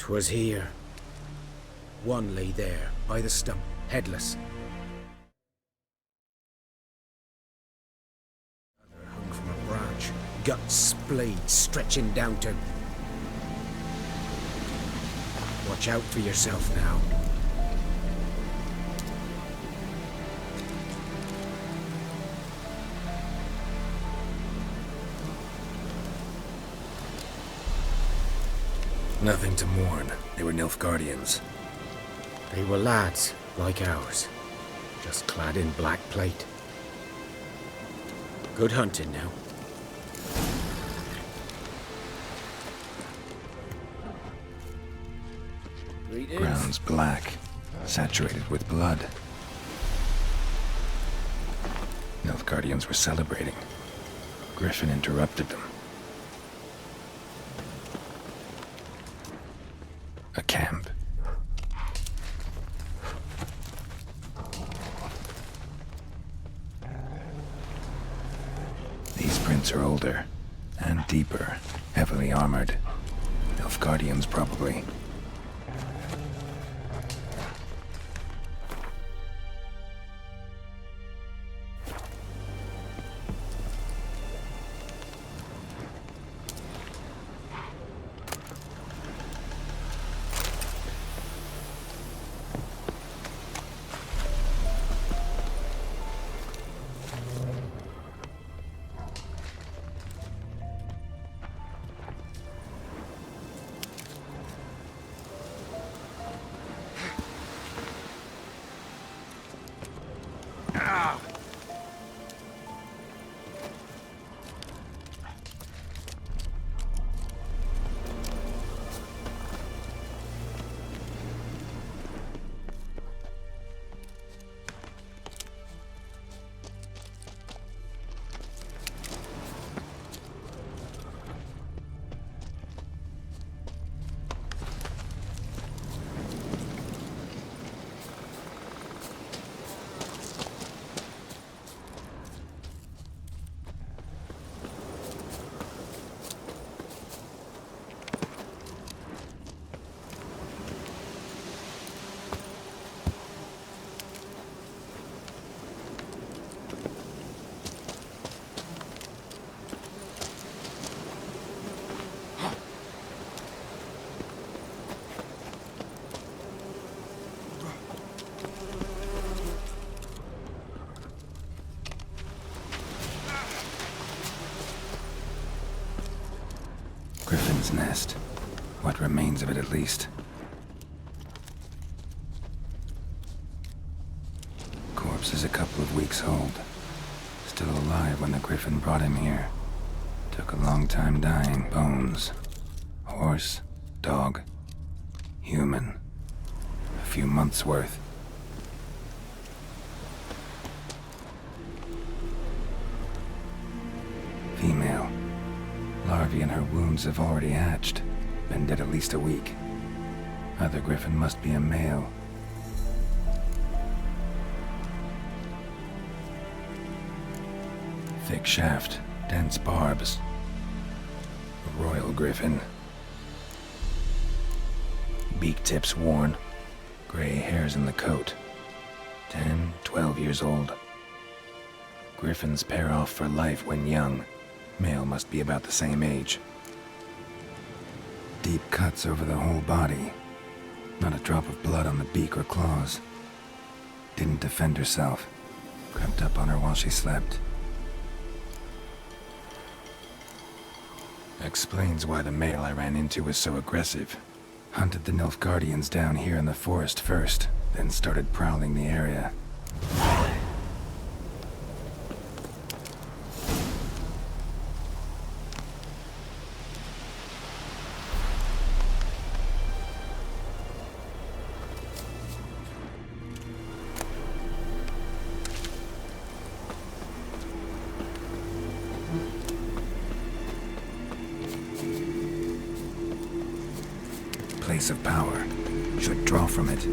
'Twas here. One lay there, by the stump, headless. Other hung from a branch, guts splayed, stretching down to... Watch out for yourself now. Nothing to mourn. They were Nilfgaardians. They were lads, like ours, just clad in black plate. Good hunting now. Ground's black, saturated with blood. Nilfgaardians were celebrating. Griffin interrupted them. A camp. These prints are older and deeper, heavily armored. Nilfgaardians, probably. Griffin's nest. What remains of it, at least. Corpse is a couple of weeks old. Still alive when the Griffin brought him here. Took a long time dying. Bones. Horse. Dog. Human. A few months' worth. Female. Larvae in her wounds have already hatched. Been dead at least a week. Other Griffin must be a male. Thick shaft, dense barbs. A royal Griffin. Beak tips worn. Gray hairs in the coat. 10, 12 years old. Griffins pair off for life when young. Male must be about the same age. Deep cuts over the whole body. Not a drop of blood on the beak or claws. Didn't defend herself. Crept up on her while she slept. Explains why the male I ran into was so aggressive. Hunted the Nilfgaardians down here in the forest first, then started prowling the area. Place of power. Should draw from it.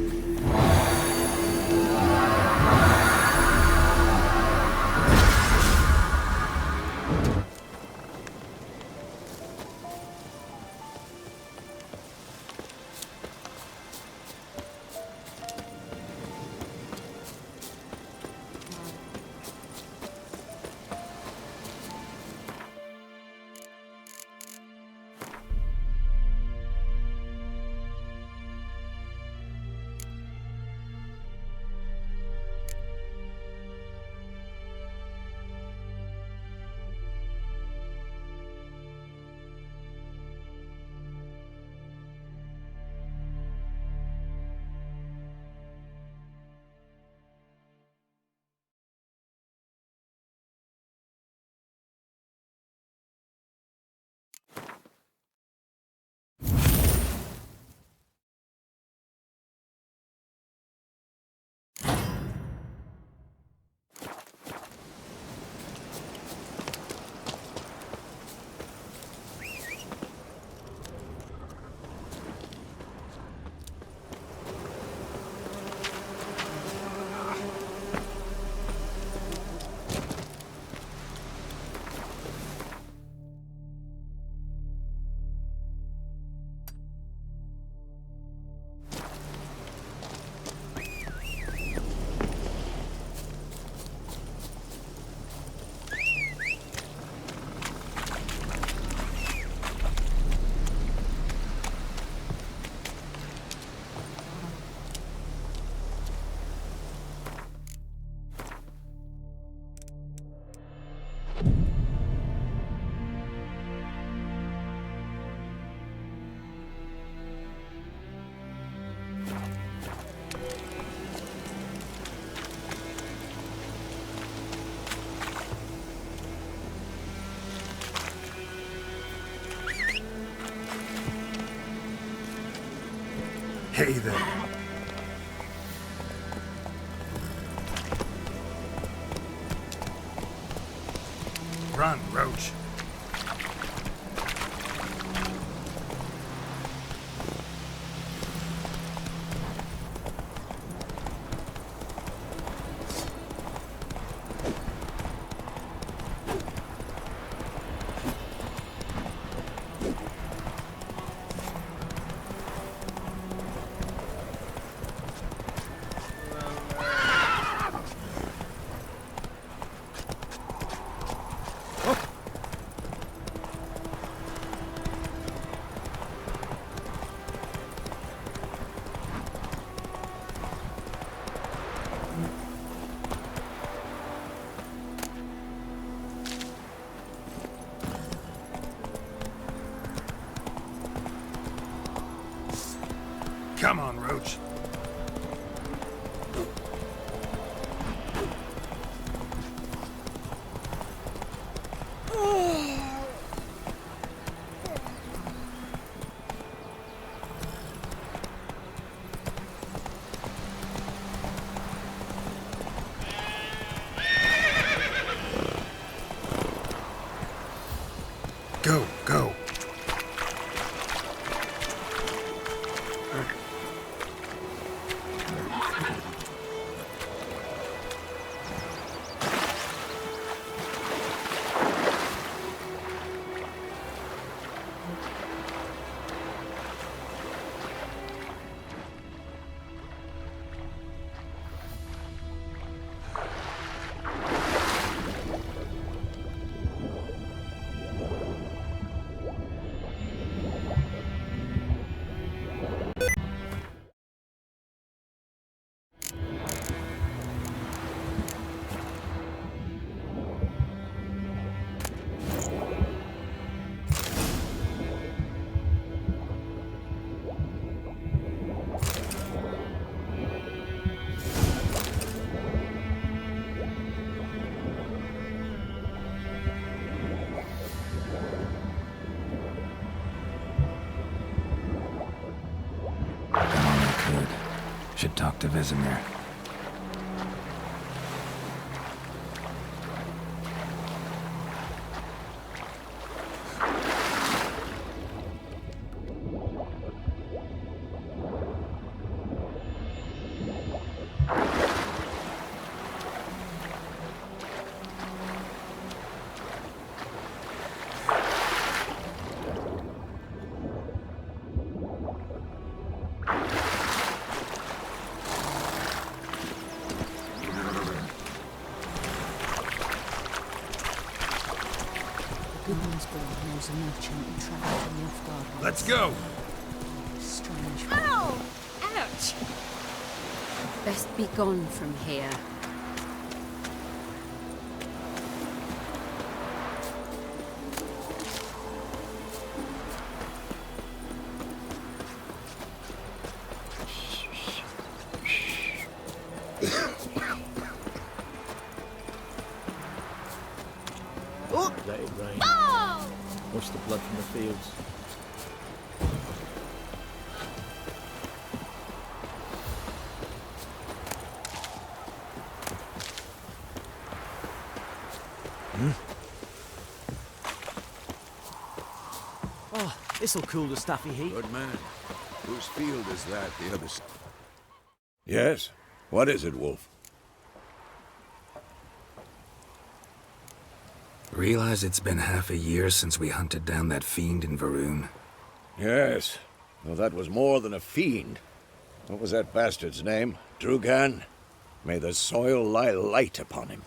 Okay then. Run, Roach. Come on, Roach. Go, go. Should talk to Vizimir. Knows a merchant and traveled to Nilfgaard. Let's go! Strange. Ow! Ouch! Best be gone from here. Let it rain. Oh! Wash the blood from the fields. Oh, this'll cool the stuffy heat. Good man. Whose field is that, the other side? Yes? What is it, Wolf? Realize it's been half a year since we hunted down that fiend in Varun? Yes. Well, that was more than a fiend. What was that bastard's name? Drugan? May the soil lie light upon him.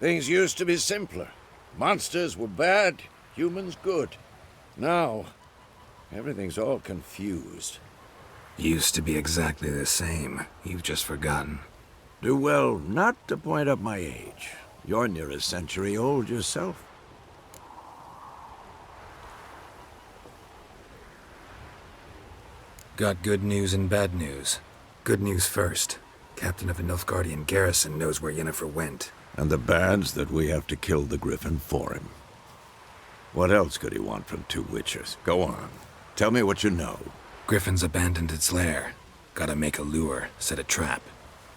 Things used to be simpler. Monsters were bad, humans good. Now, everything's all confused. Used to be exactly the same. You've just forgotten. Do well not to point up my age. You're near a century old yourself. Got good news and bad news. Good news first. Captain of a Nilfgaardian garrison knows where Yennefer went. And the bad's that we have to kill the Griffin for him. What else could he want from two witches? Go on. Tell me what you know. Griffin's abandoned its lair. Gotta make a lure, set a trap.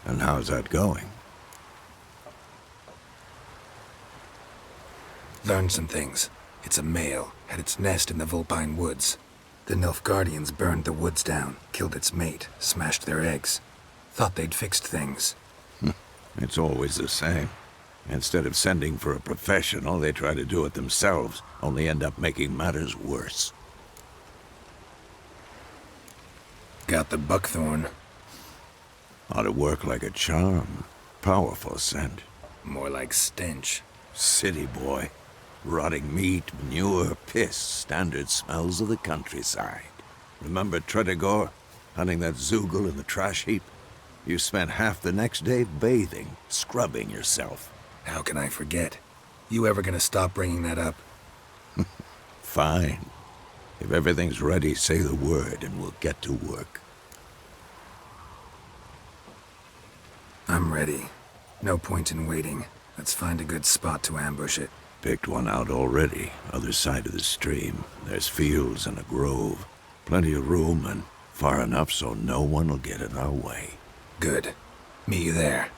And how's that going? Learned some things. It's a male, had its nest in the Vulpine Woods. The Nilfgaardians burned the woods down, killed its mate, smashed their eggs. Thought they'd fixed things. It's always the same. Instead of sending for a professional, they try to do it themselves, only end up making matters worse. Got the buckthorn. Ought to work like a charm. Powerful scent. More like stench. City boy. Rotting meat, manure, piss, standard smells of the countryside. Remember Tredegor? Hunting that Zoogle in the trash heap? You spent half the next day bathing, scrubbing yourself. How can I forget? You ever gonna stop bringing that up? Fine. If everything's ready, say the word and we'll get to work. I'm ready. No point in waiting. Let's find a good spot to ambush it. Picked one out already, other side of the stream. There's fields and a grove. Plenty of room and far enough so no one will get in our way. Good. Meet you there.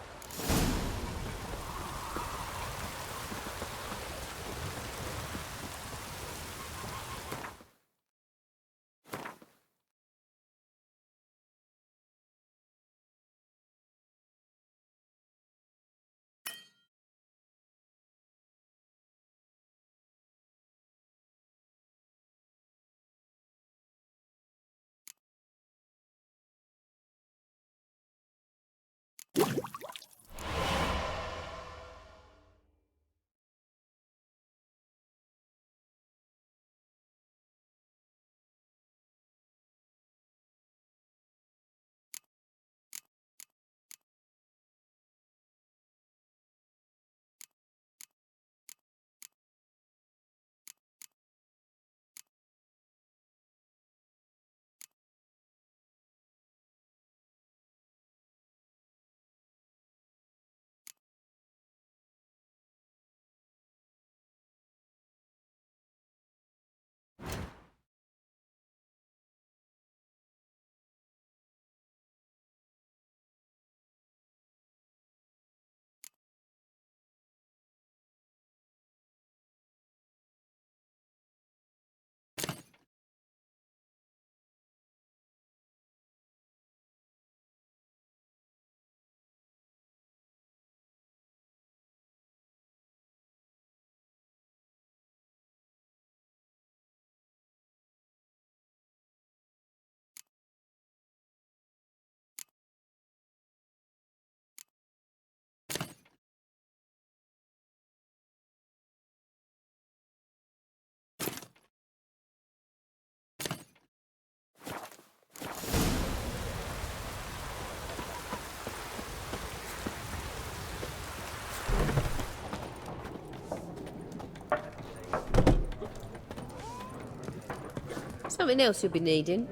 Something else you'll be needing?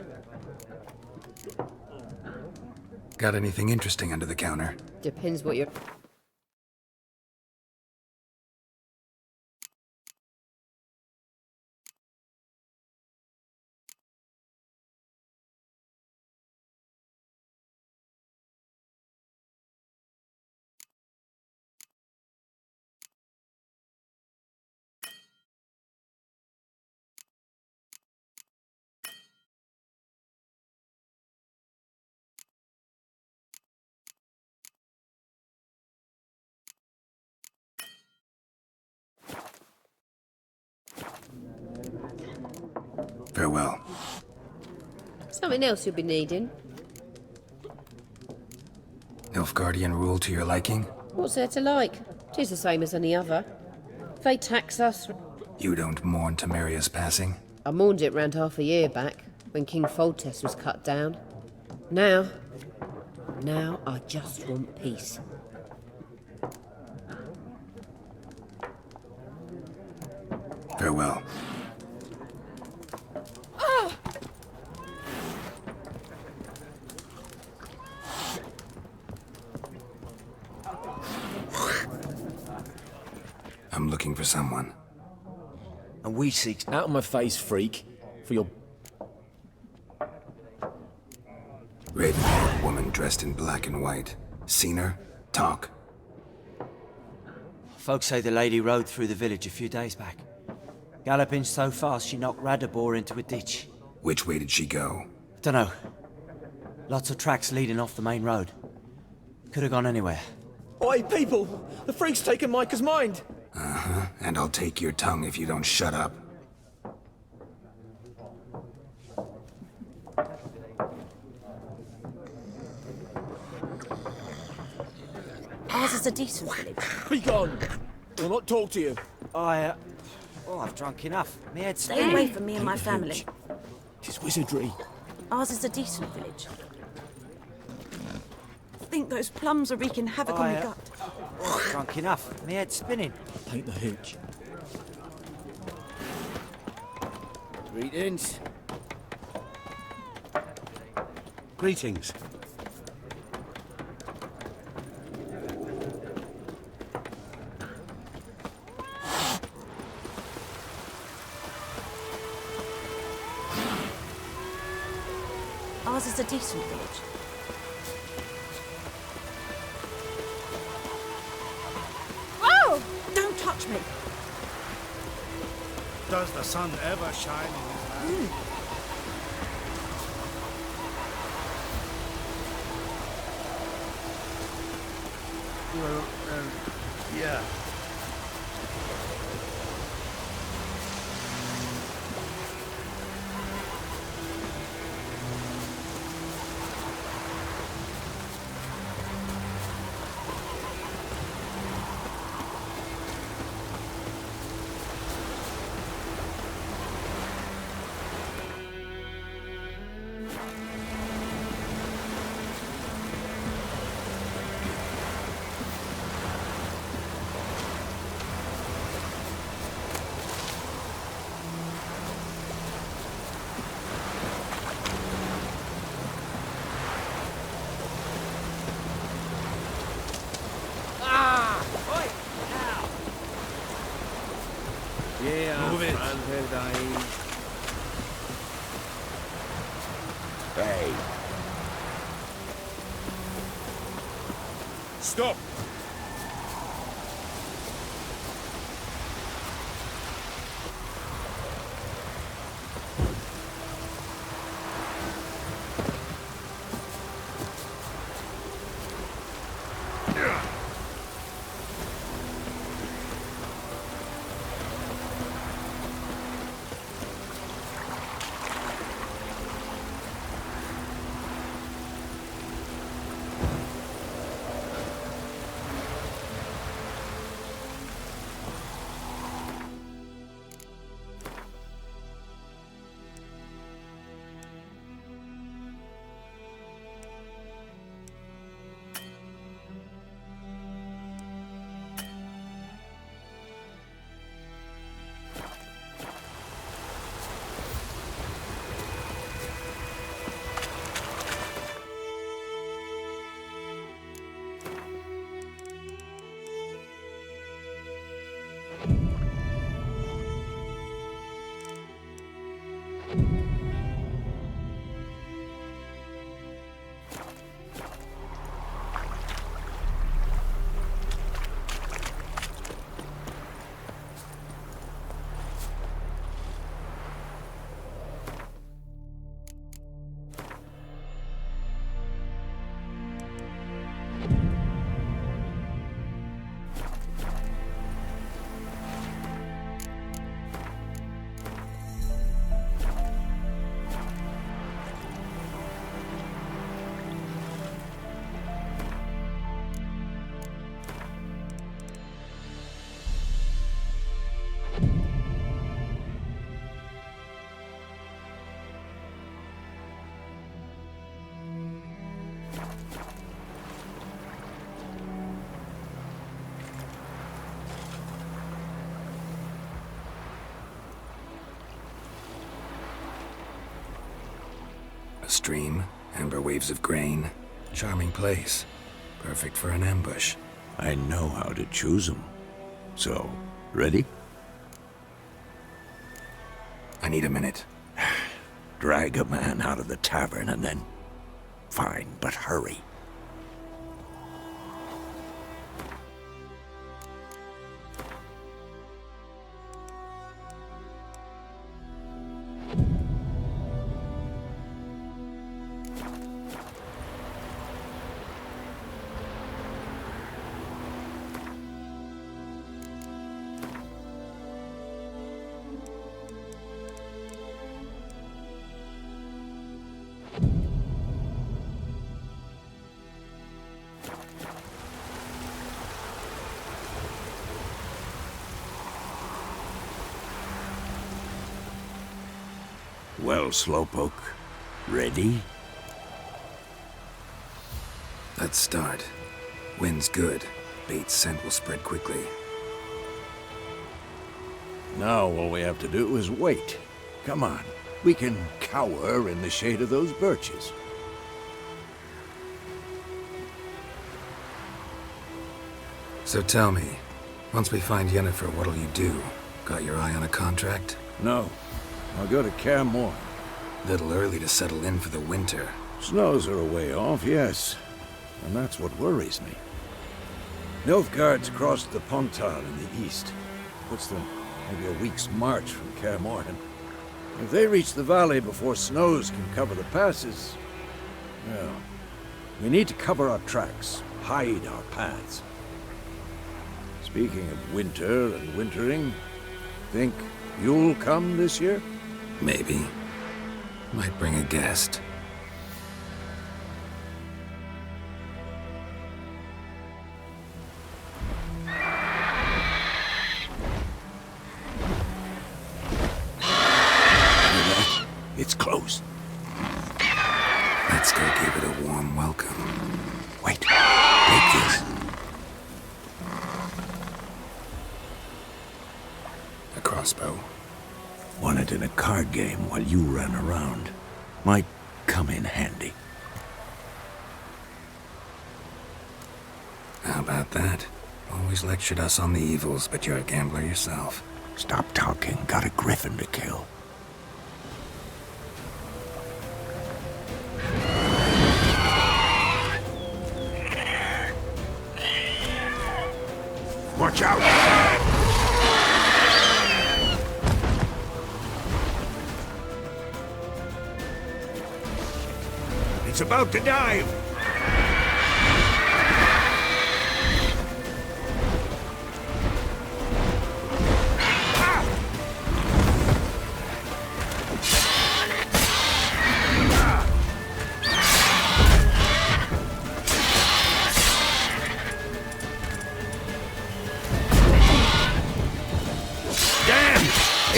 Got anything interesting under the counter? Depends what you're... Farewell. Something else you'll be needing? Nilfgaardian rule to your liking? What's there to like? 'Tis the same as any other. They tax us... You don't mourn Temeria's passing? I mourned it round half a year back, when King Foltest was cut down. Now I just want peace. Farewell. I'm looking for someone. And we seek out of my face, freak, for your... Raven-haired woman dressed in black and white. Seen her? Talk. Folks say the lady rode through the village a few days back. Galloping so fast she knocked Radabor into a ditch. Which way did she go? Dunno. Lots of tracks leading off the main road. Could have gone anywhere. Oi, people! The freak's taken Micah's mind! Uh-huh. And I'll take your tongue if you don't shut up. Ours is a decent village. Be gone! I'll not talk to you. I've drunk enough. My head's Stay spinning. away from me and my family. Tis wizardry. Ours is a decent village. I think those plums are wreaking havoc on your gut. I've drunk enough. My head's spinning. Paint the hooch. Greetings. Greetings. Ours is a decent village. Oh! Don't touch me! Does the sun ever shine in his land? Well, yeah. Move it. Hey, Stop! A stream, amber waves of grain. Charming place. Perfect for an ambush. I know how to choose 'em. So, ready? I need a minute. Drag a man out of the tavern and then Fine, but hurry. Well, Slowpoke, ready? Let's start. Wind's good. Bait's scent will spread quickly. Now all we have to do is wait. Come on, we can cower in the shade of those birches. So tell me, once we find Yennefer, what'll you do? Got your eye on a contract? No, I'll go to Kaer Morhen. Little early to settle in for the winter. Snows are a way off, yes. And that's what worries me. Nilfgaard's crossed the Pontar in the east. Puts them maybe a week's march from Kaer Morhen. If they reach the valley before snows can cover the passes, well, we need to cover our tracks, hide our paths. Speaking of winter and wintering, think you'll come this year? Maybe. Might bring a guest. It's close. Let's go give it a warm welcome. Wait, take this. A crossbow. Won it in a card game while you ran around. Might come in handy. How about that? Always lectured us on the evils, but you're a gambler yourself. Stop talking. Got a griffin to kill. Watch out! It's about to dive!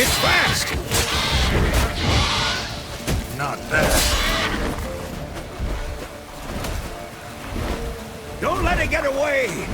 It's fast! Not bad. Don't let it get away!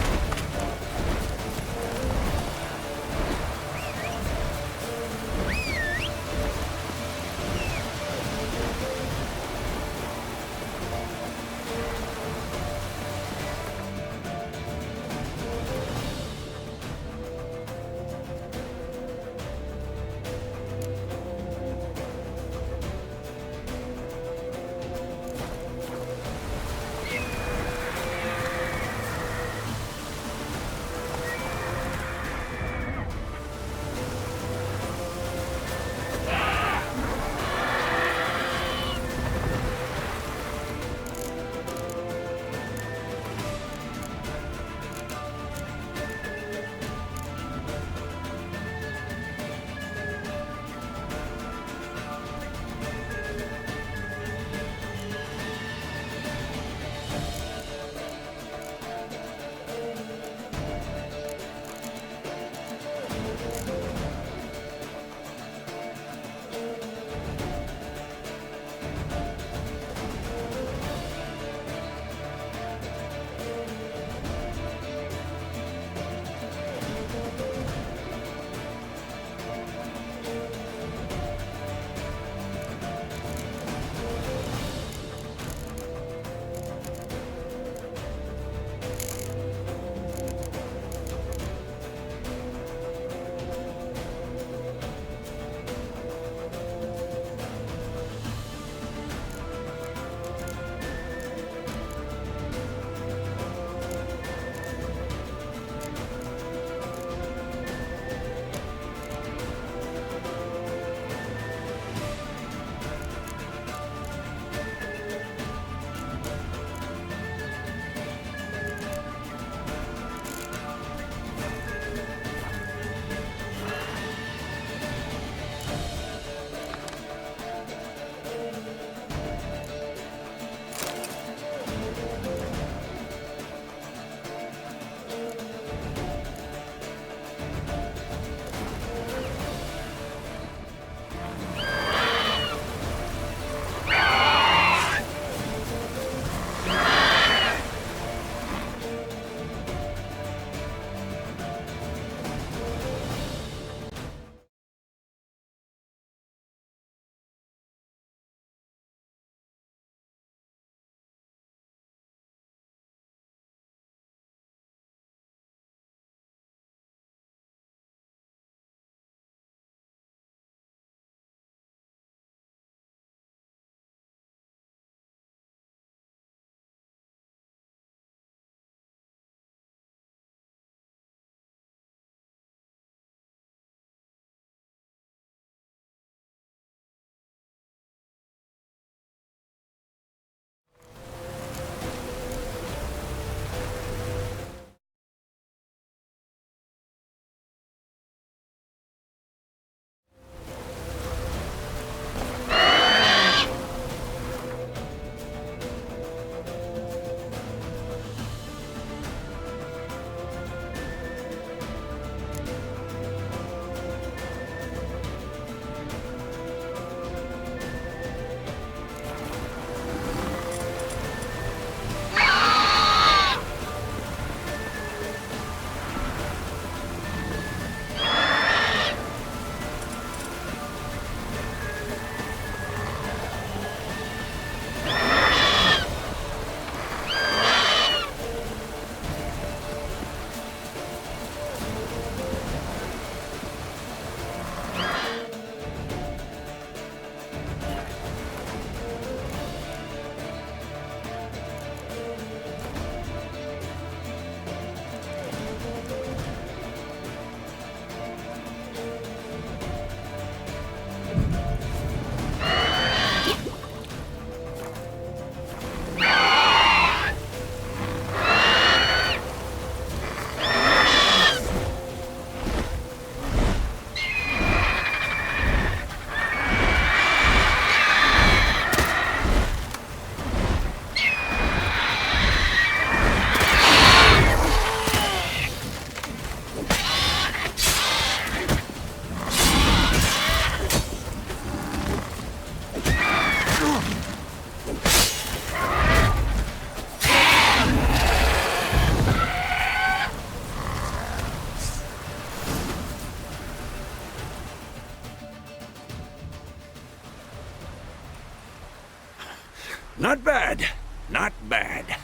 Not bad. Not bad.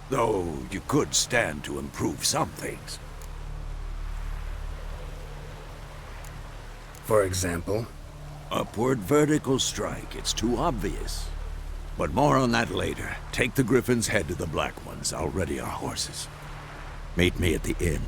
Though you could stand to improve some things. For example? Upward vertical strike. It's too obvious. But more on that later. Take the Griffin's head to the Black Ones. I'll ready our horses. Meet me at the inn.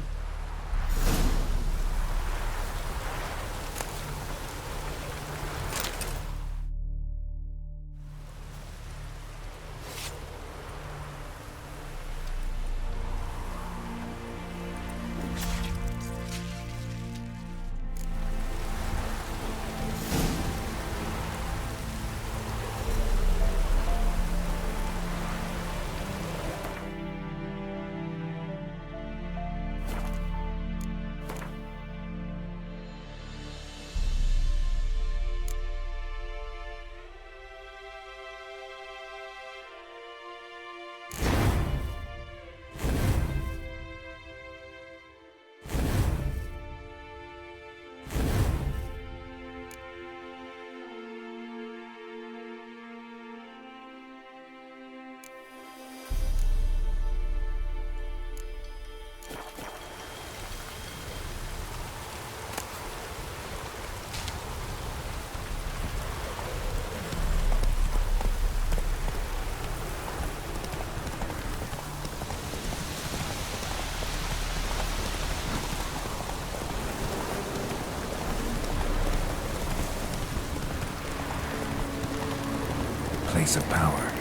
Place of power.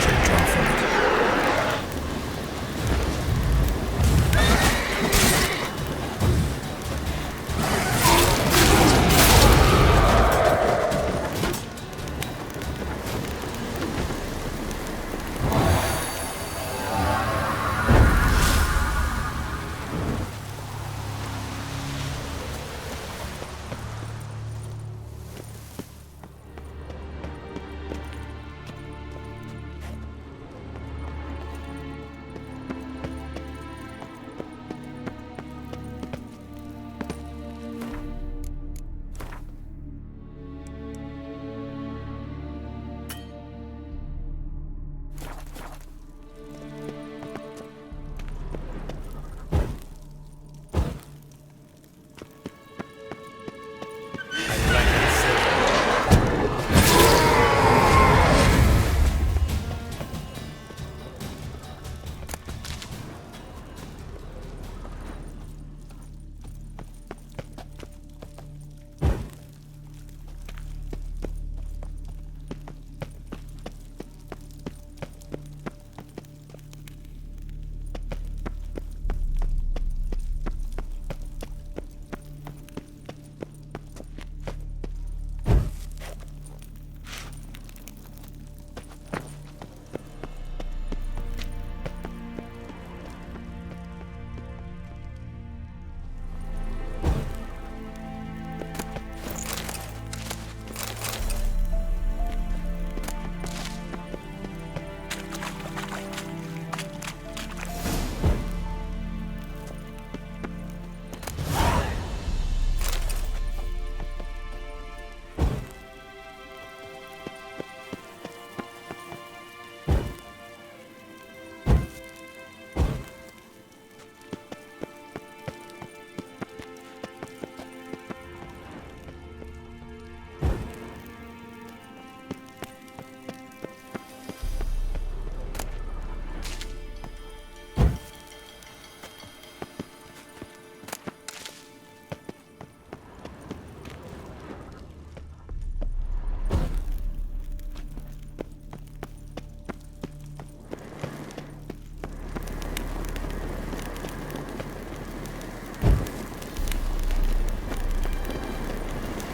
Should draw from it.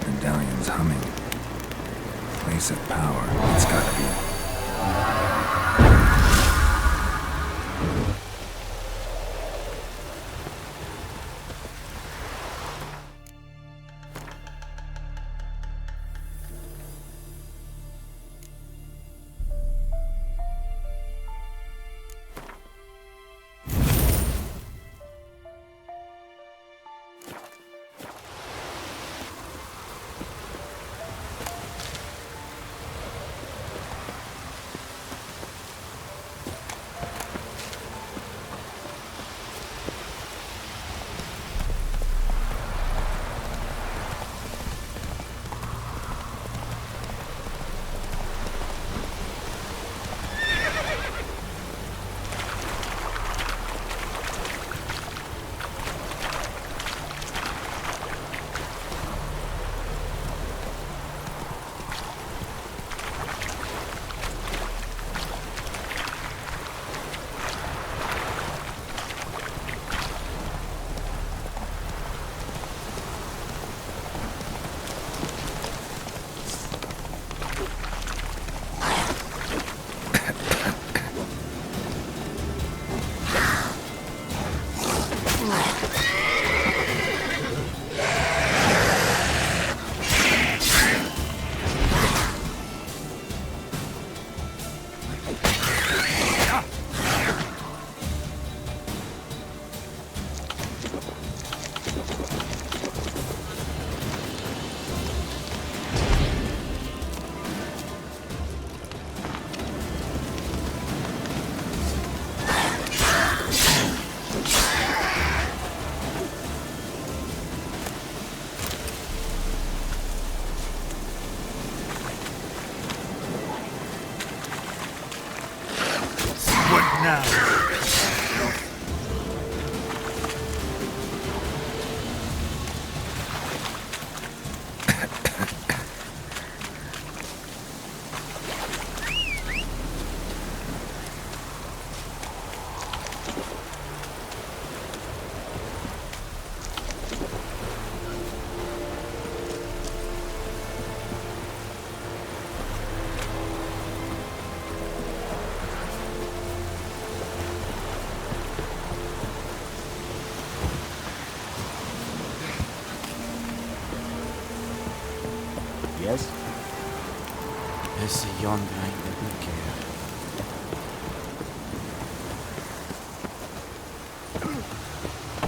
Medallion's humming. Place of power. It's gotta be. says. Esse yonder ain't the good care.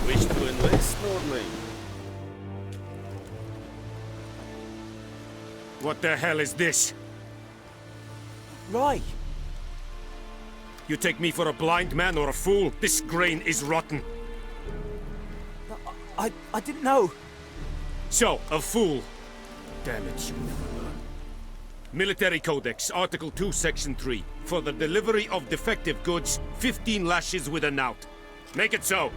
Wish to enlist, Nordling? What the hell is this? Right. You take me for a blind man or a fool? This grain is rotten. I didn't know. So, a fool. Damn it, you never learn. Military Codex, Article 2, Section 3. For the delivery of defective goods, 15 lashes with a knout. Make it so.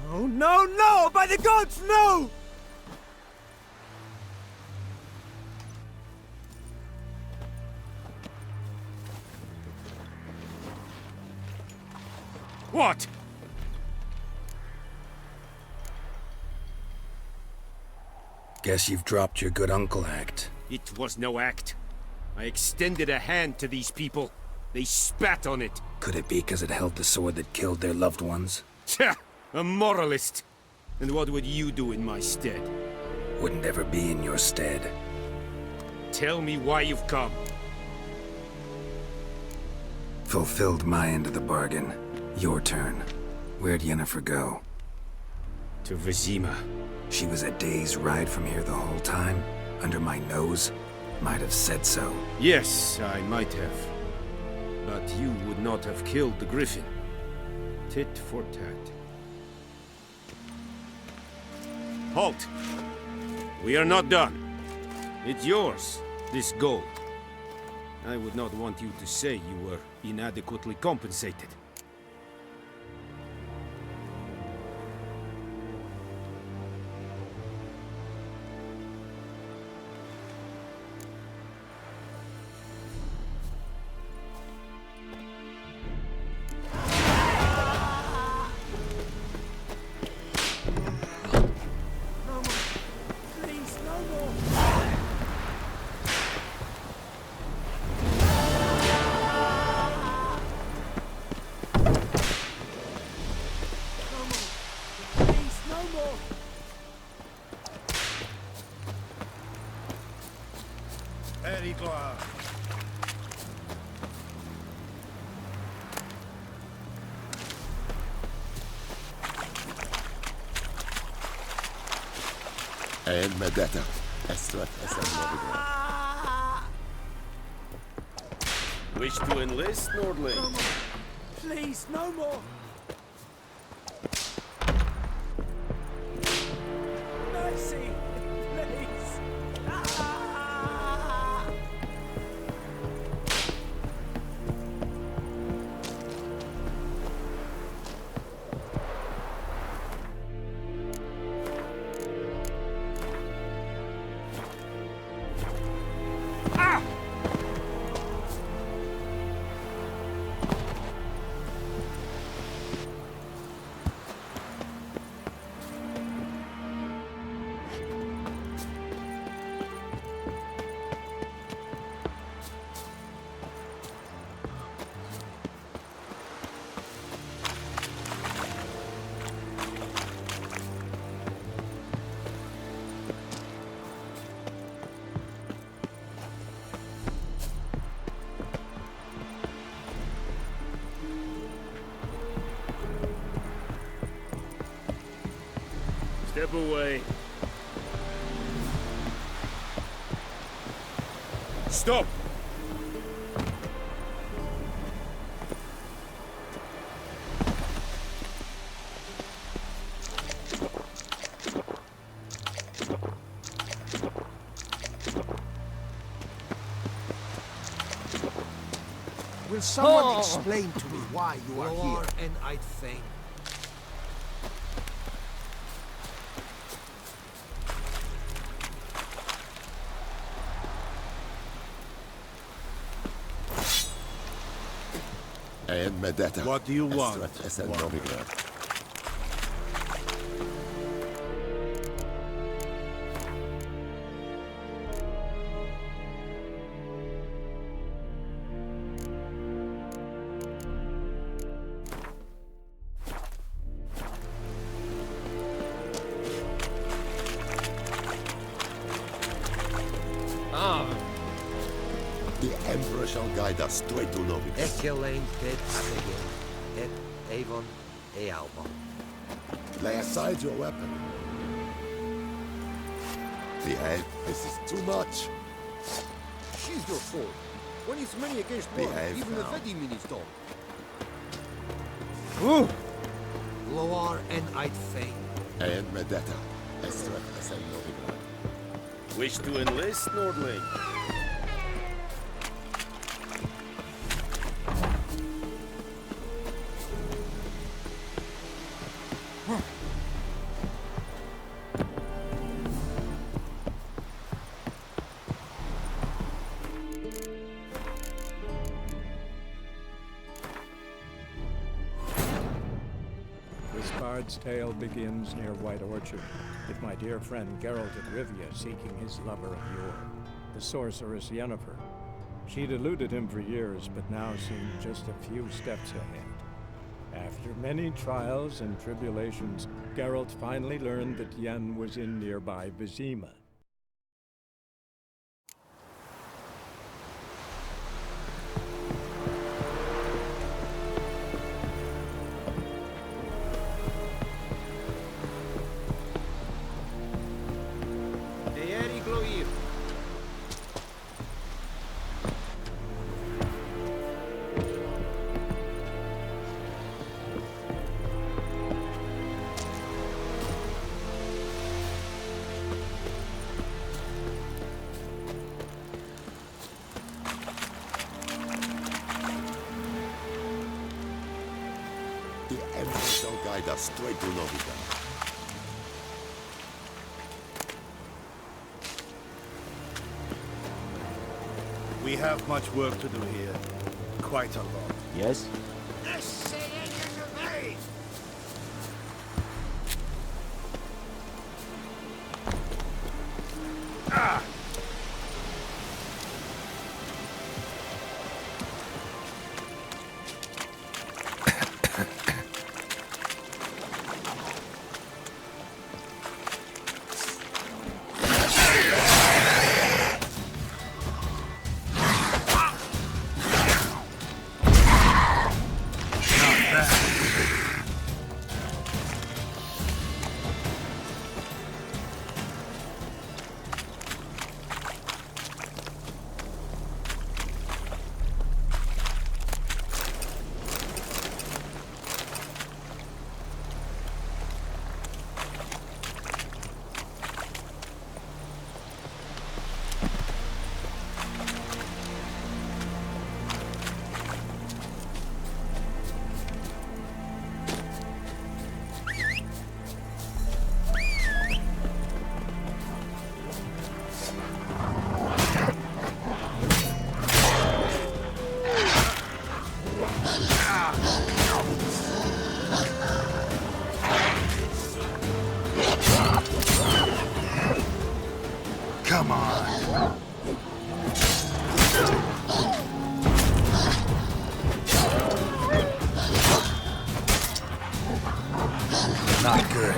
No, no, no! By the gods, no! What? Guess you've dropped your good uncle act. It was no act. I extended a hand to these people. They spat on it. Could it be because it held the sword that killed their loved ones? Tja, a moralist. And what would you do in my stead? Wouldn't ever be in your stead. Tell me why you've come. Fulfilled my end of the bargain. Your turn. Where'd Yennefer go? To Vizima. She was a day's ride from here the whole time? Under my nose? Might have said so. Yes, I might have. But you would not have killed the griffin. Tit for tat. Halt! We are not done. It's yours, this gold. I would not want you to say you were inadequately compensated. Very glad. אין מדתה. אסרת Wish to enlist, Nordling? Please, no more! Mercy! Please! Step away. Stop! Will someone explain to me why you are here? And I'd faint. אין מדתה. What do you want? אסרת אסן נוביגרד. shall guide us straight to Novigrad. Echelane Pet Abigail, Et Avon Ealbon. Lay aside your weapon. Behave. This is too much. Sheathe your sword. When it's many against one, Behave even now. a Vedimin is done. Loar and I'd Fane. And Medetta. Estret Ascend Novigrad. Wish to enlist, Nordling? This bard's tale begins near White Orchard, with my dear friend Geralt of Rivia seeking his lover of yore, the sorceress Yennefer. She'd eluded him for years, but now seemed just a few steps ahead. After many trials and tribulations, Geralt finally learned that Yen was in nearby Vizima. Deeri Gloir. The Emperor shall guide us straight to Novigrad. We have much work to do here. Quite a lot. Yes? Come on. Not good.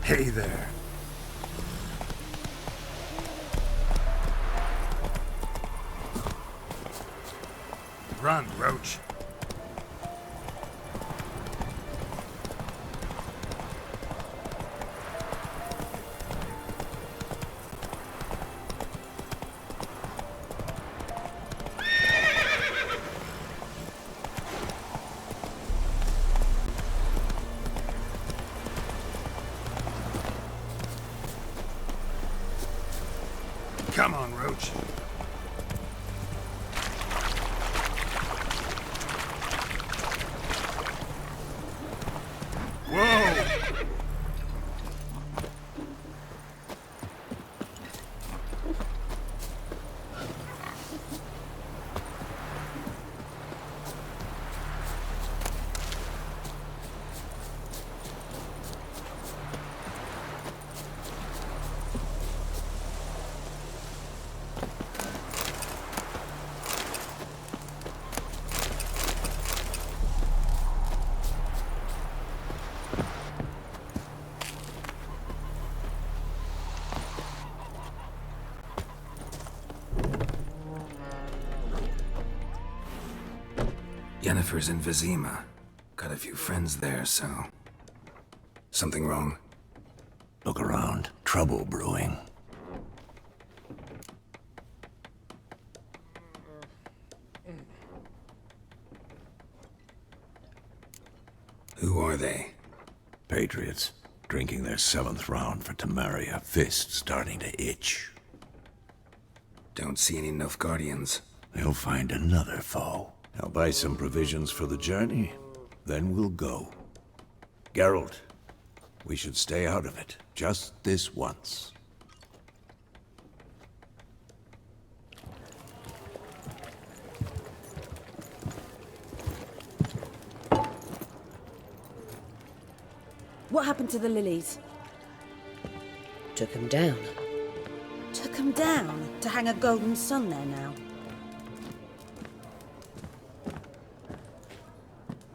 Hey there. Run, Roach. Come on, Roach. Whoa! Yennefer's in Vizima. Got a few friends there, so... Something wrong? Look around. Trouble brewing. Who are they? Patriots. Drinking their 7th round for Tamaria. Fist starting to itch. Don't see any Nilfgaardians. They'll find another foe. I'll buy some provisions for the journey, then we'll go. Geralt, we should stay out of it, just this once. What happened to the lilies? Took 'em down. Took 'em down to hang a golden sun there now.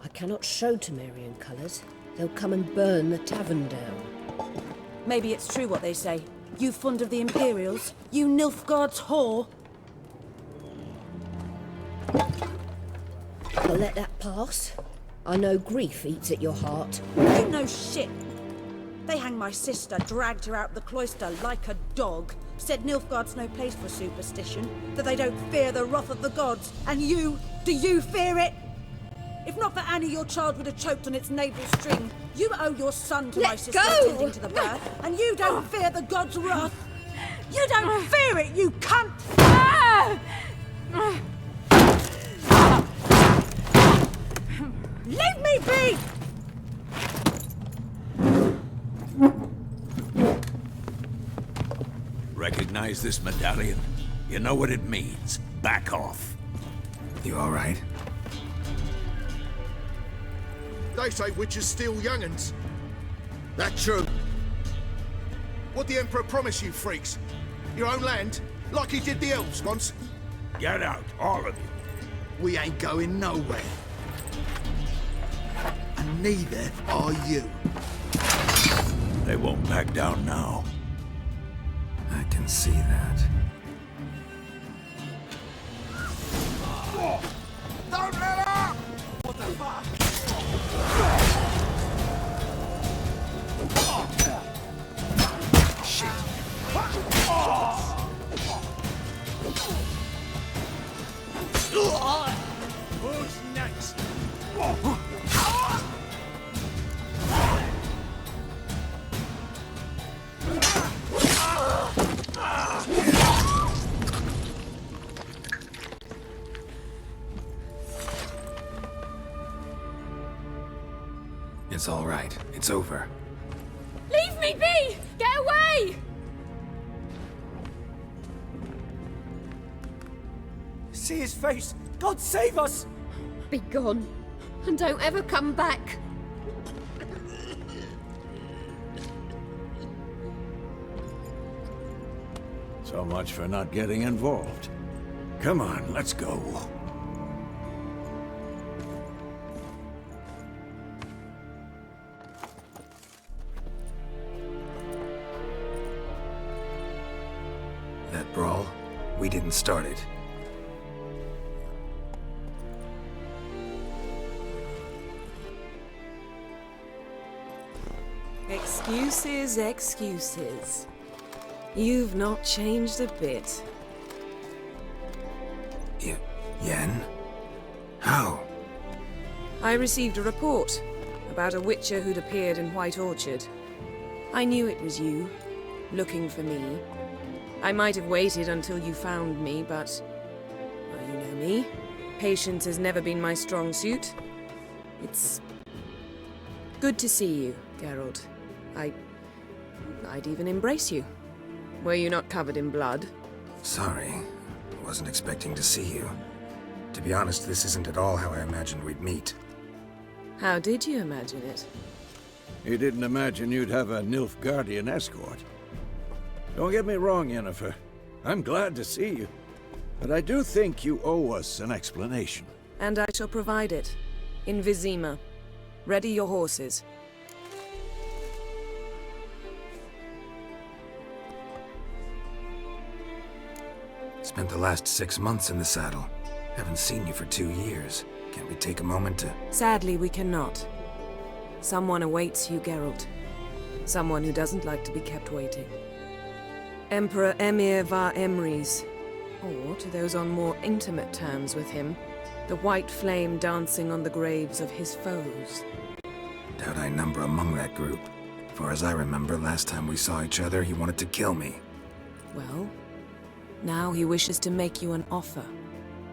I cannot show Temerian colours. They'll come and burn the tavern down. Maybe it's true what they say. You fond of the Imperials? You Nilfgaard's whore? I'll let that pass. I know grief eats at your heart. You know shit. They hanged my sister, dragged her out the cloister like a dog. Said Nilfgaard's no place for superstition, that they don't fear the wrath of the gods. And you, do you fear it? If not for Annie, your child would have choked on its navel string. You owe your son to my sister attending to the birth, and you don't fear the gods' wrath. You don't fear it, you cunt! Leave me be! Recognize this medallion? You know what it means. Back off. You all right? They say witches steal young'uns. That true. What the Emperor promise you, freaks? Your own land? Like he did the elves once? Get out, all of you. We ain't going nowhere. And neither are you. They won't back down now. I can see that. Don't let up! What the fuck? Shit. Who's next? It's all right. It's over. Leave me be! Get away! See his face! God save us! Be gone, and don't ever come back. So much for not getting involved. Come on, let's go. getting started. Excuses, excuses. You've not changed a bit. Yen? How? I received a report about a witcher who'd appeared in White Orchard. I knew it was you, looking for me. I might have waited until you found me, but... well, you know me. Patience has never been my strong suit. It's... good to see you, Geralt. I'd even embrace you. Were you not covered in blood? Sorry. Wasn't expecting to see you. To be honest, this isn't at all how I imagined we'd meet. How did you imagine it? He didn't imagine you'd have a Nilfgaardian escort. Don't get me wrong, Yennefer. I'm glad to see you. But I do think you owe us an explanation. And I shall provide it. In Vizima. Ready your horses. Spent the last 6 months in the saddle. Haven't seen you for 2 years. Can't we take a moment to... Sadly, we cannot. Someone awaits you, Geralt. Someone who doesn't like to be kept waiting. Emperor Emir var Emrys. Or, to those on more intimate terms with him, the white flame dancing on the graves of his foes. Doubt I number among that group. Far as I remember, last time we saw each other, he wanted to kill me. Well, now he wishes to make you an offer.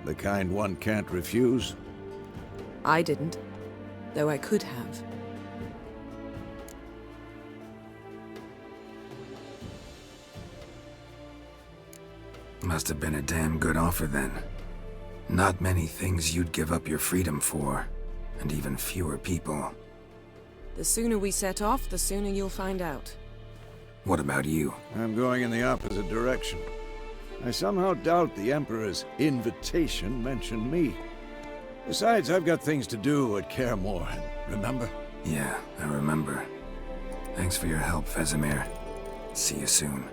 The kind one can't refuse? I didn't, though I could have. Must have been a damn good offer then. Not many things you'd give up your freedom for, and even fewer people. The sooner we set off, the sooner you'll find out. What about you? I'm going in the opposite direction. I somehow doubt the Emperor's invitation mentioned me. Besides, I've got things to do at Kaer Morhen, remember? Yeah, I remember. Thanks for your help, Vesemir. See you soon.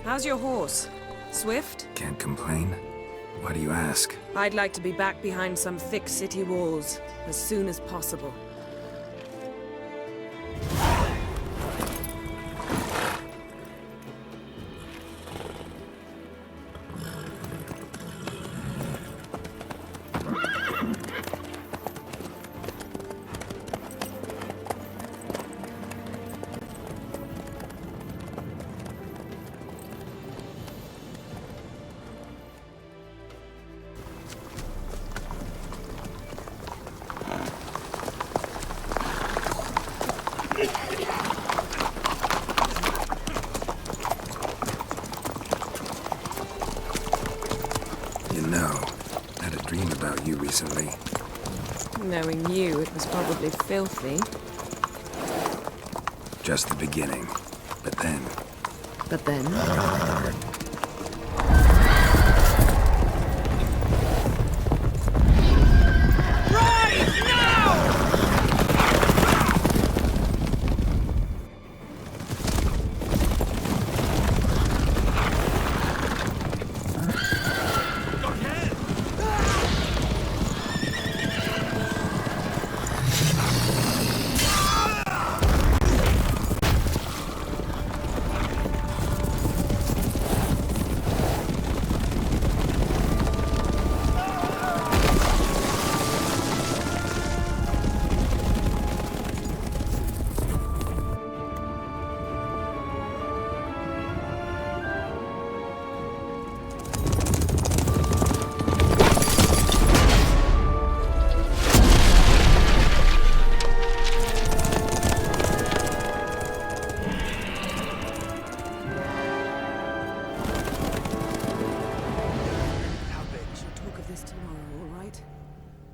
How's your horse? Swift? Can't complain. Why do you ask? I'd like to be back behind some thick city walls as soon as possible. You know, I had a dream about you recently. Knowing you, it was probably filthy. Just the beginning. But then... But then?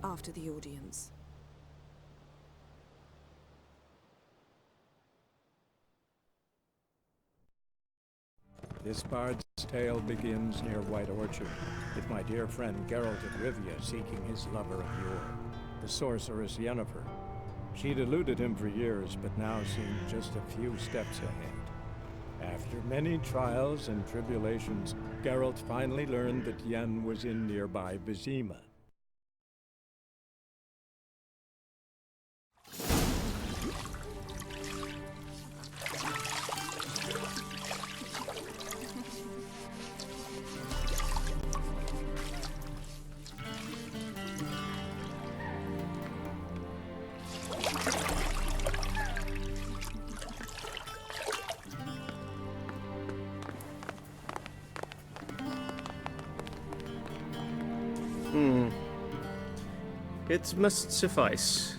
After the audience. This bard's tale begins near White Orchard, with my dear friend Geralt of Rivia seeking his lover of yore, the sorceress Yennefer. She'd eluded him for years, but now seemed just a few steps ahead. After many trials and tribulations, Geralt finally learned that Yen was in nearby Vizima. It must suffice.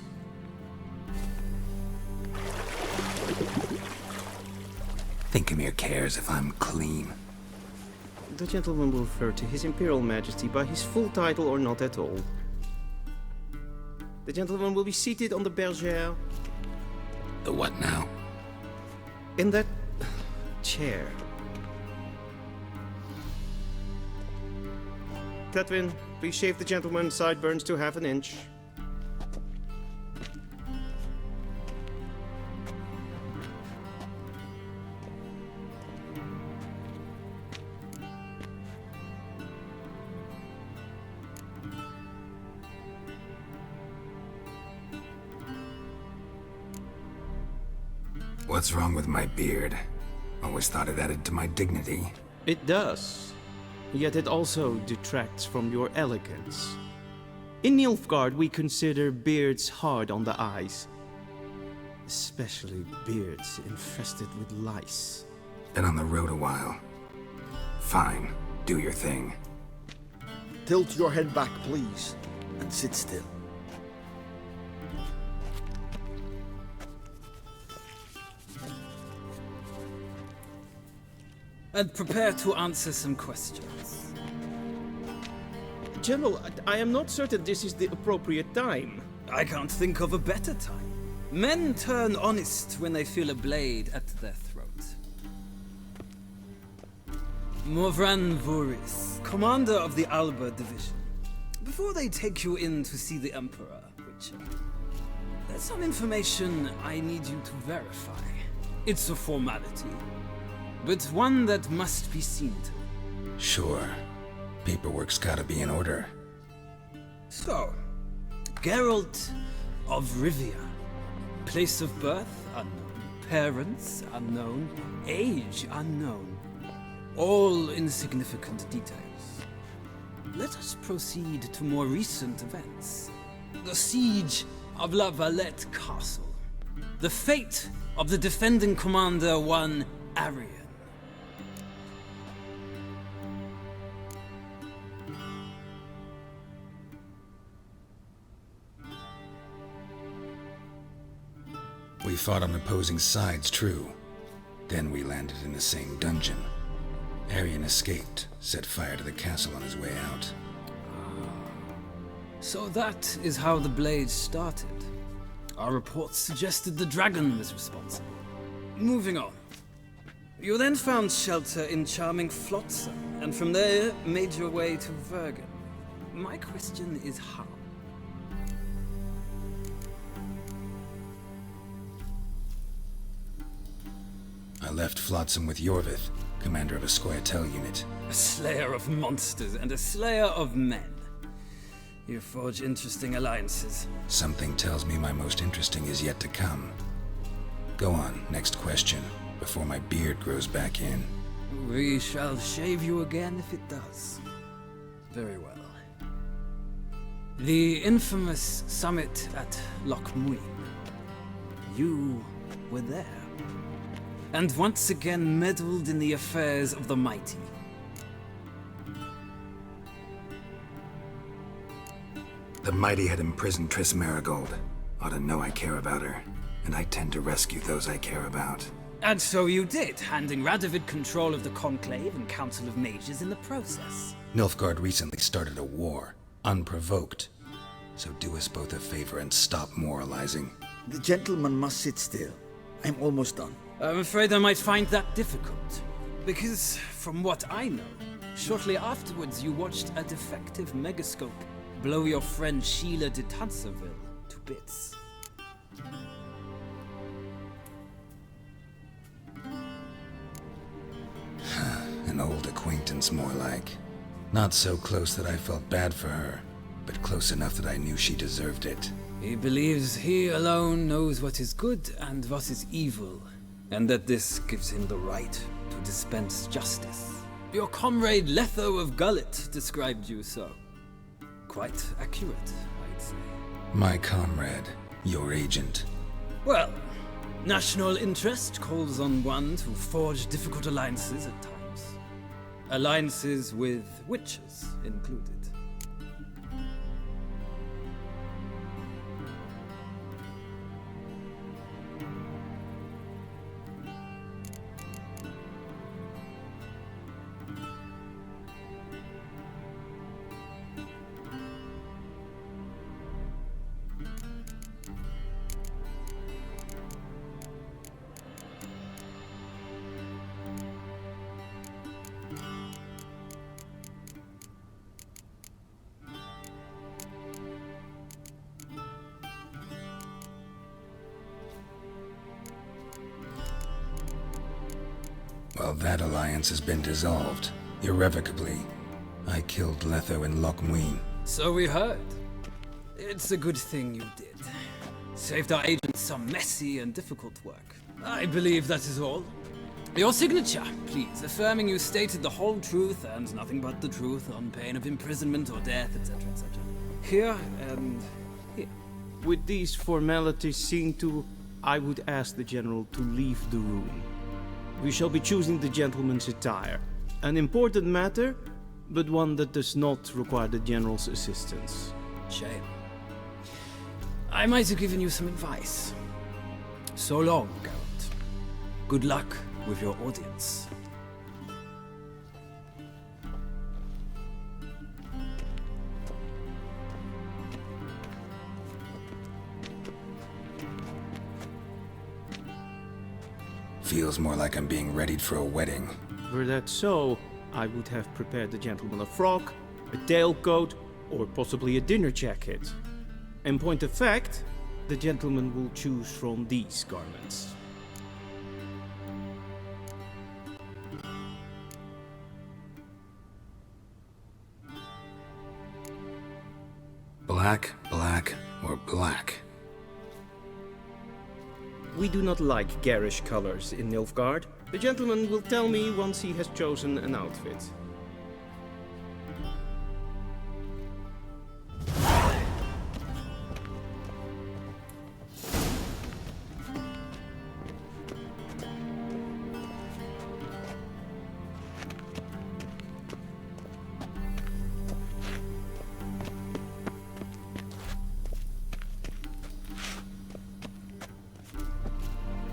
Thinkamere cares if I'm clean. The gentleman will refer to His Imperial Majesty by his full title or not at all. The gentleman will be seated on the bergère. The what now? In that chair. Catwin, please shave the gentleman's sideburns to half an inch. What's wrong with my beard? Always thought it added to my dignity. It does. Yet it also detracts from your elegance. In Nilfgaard, we consider beards hard on the eyes. Especially beards infested with lice. Been on the road a while. Fine, do your thing. Tilt your head back, please, and sit still. And prepare to answer some questions. General, I am not certain this is the appropriate time. I can't think of a better time. Men turn honest when they feel a blade at their throat. Morvran Vuris, commander of the Alba Division. Before they take you in to see the Emperor, Witcher, there's some information I need you to verify. It's a formality, but one that must be seen to. Sure. Paperwork's gotta be in order. So, Geralt of Rivia. Place of birth unknown. Parents unknown. Age unknown. All insignificant details. Let us proceed to more recent events. The siege of La Valette Castle. The fate of the defending commander, one Arian. We fought on opposing sides, true. Then we landed in the same dungeon. Arian escaped, set fire to the castle on his way out. So that is how the Blade started. Our reports suggested the dragon was responsible. Moving on. You then found shelter in charming Flotsam, and from there made your way to Vergen. My question is how? I left Flotsam with Yorvith, commander of a Scoia'tael unit. A slayer of monsters and a slayer of men. You forge interesting alliances. Something tells me my most interesting is yet to come. Go on, next question, before my beard grows back in. We shall shave you again if it does. Very well. The infamous summit at Loch Muin. You were there. And once again meddled in the affairs of the mighty. The mighty had imprisoned Triss Marigold. Ought to know I care about her, and I tend to rescue those I care about. And so you did, handing Radovid control of the Conclave and Council of Mages in the process. Nilfgaard recently started a war, unprovoked. So do us both a favor and stop moralizing. The gentleman must sit still. I'm almost done. I'm afraid I might find that difficult. Because, from what I know, shortly afterwards you watched a defective megascope blow your friend Sheila de Tanserville to bits. acquaintance, more like. Not so close that I felt bad for her, but close enough that I knew she deserved it. He believes he alone knows what is good and what is evil, and that this gives him the right to dispense justice. Your comrade Letho of Gullet described you so. Quite accurate, I'd say. My comrade, your agent. Well, national interest calls on one to forge difficult alliances at times. Alliances with witches included. Well, that alliance has been dissolved, irrevocably. I killed Letho and Loch Muin. So we heard. It's a good thing you did. Saved our agent some messy and difficult work. I believe that is all. Your signature, please, affirming you stated the whole truth and nothing but the truth on pain of imprisonment or death, etc., etc. Here and here. With these formalities seen to, I would ask the General to leave the room. We shall be choosing the gentleman's attire. An important matter, but one that does not require the General's assistance. Shame. I might have given you some advice. So long, Geralt. Good luck with your audience. Feels more like I'm being readied for a wedding. Were that so, I would have prepared the gentleman a frock, a tailcoat, or possibly a dinner jacket. In point of fact, the gentleman will choose from these garments. Black, black, or black? We do not like garish colors in Nilfgaard. The gentleman will tell me once he has chosen an outfit.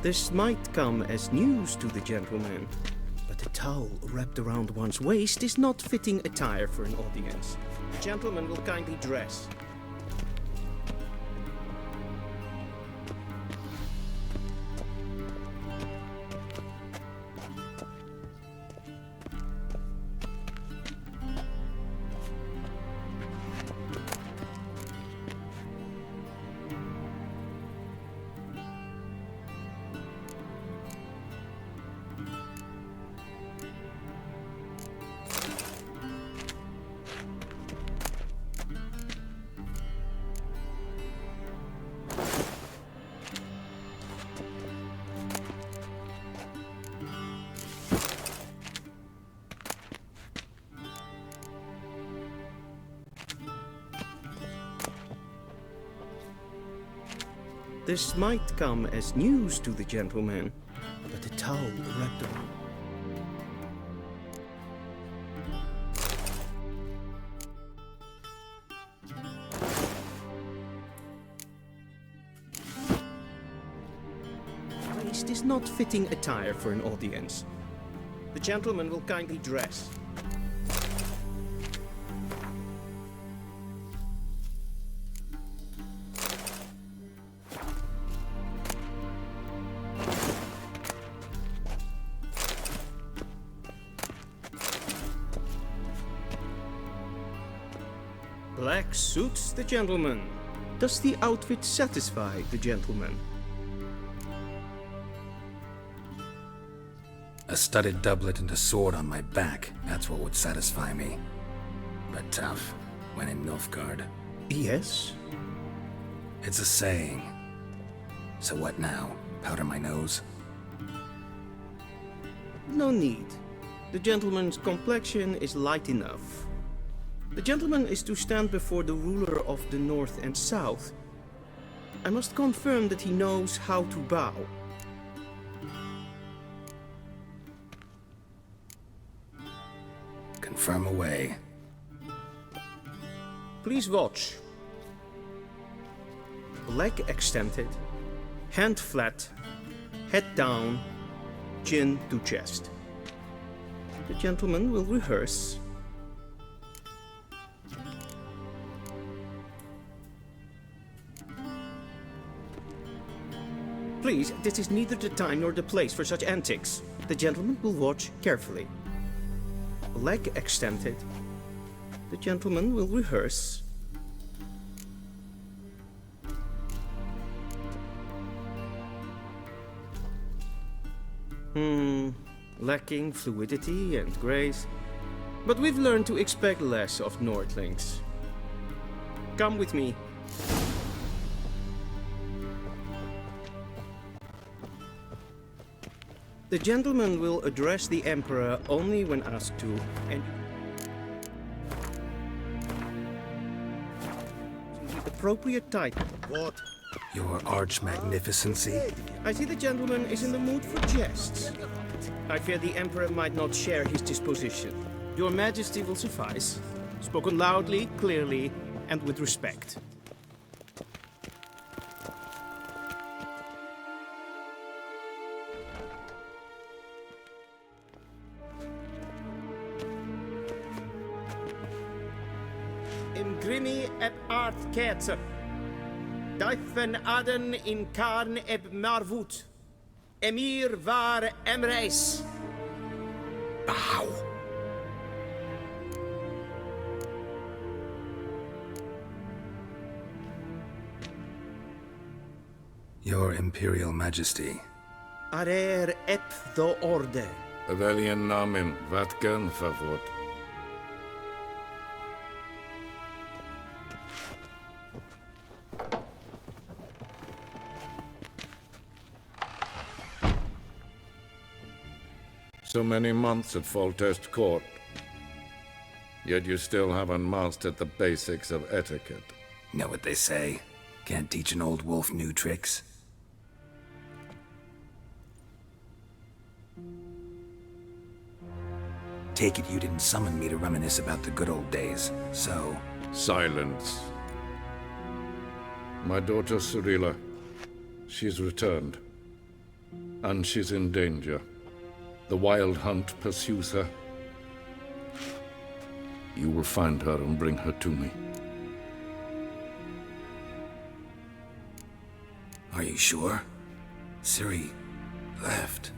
This might come as news to the gentleman, but a towel wrapped around one's waist is not fitting attire for an audience. The gentleman will kindly dress. This might come as news to the gentleman, but a towel wrapped around. Waist is not fitting attire for an audience. The gentleman will kindly dress. Black suits the gentleman. Does the outfit satisfy the gentleman? A studded doublet and a sword on my back, that's what would satisfy me. But tough, when in Nilfgaard. Yes? It's a saying. So what now? Powder my nose? No need. The gentleman's complexion is light enough. The gentleman is to stand before the ruler of the North and South. I must confirm that he knows how to bow. Confirm away. Please watch. Leg extended, hand flat, head down, chin to chest. The gentleman will rehearse. Please, this is neither the time nor the place for such antics. The gentleman will watch carefully. Leg extended. The gentleman will rehearse. Lacking fluidity and grace. But we've learned to expect less of Nordlings. Come with me. The gentleman will address the Emperor only when asked to, and the appropriate title. What? Your Arch-Magnificency? I see the gentleman is in the mood for jests. I fear the Emperor might not share his disposition. Your Majesty will suffice. Spoken loudly, clearly, and with respect. Imgrimi eb art ketzer. Duifen aden in karn eb marvoet. Emir var emreis. Bow. Your Imperial Majesty. Arer ep the orde. Veljen namen, vatgen favort. So many months at Foltest Court, yet you still haven't mastered the basics of etiquette. Know what they say? Can't teach an old wolf new tricks. Take it you didn't summon me to reminisce about the good old days, so... Silence. My daughter Cyrilla, she's returned. And she's in danger. The Wild Hunt pursues her. You will find her and bring her to me. Are you sure? Ciri left.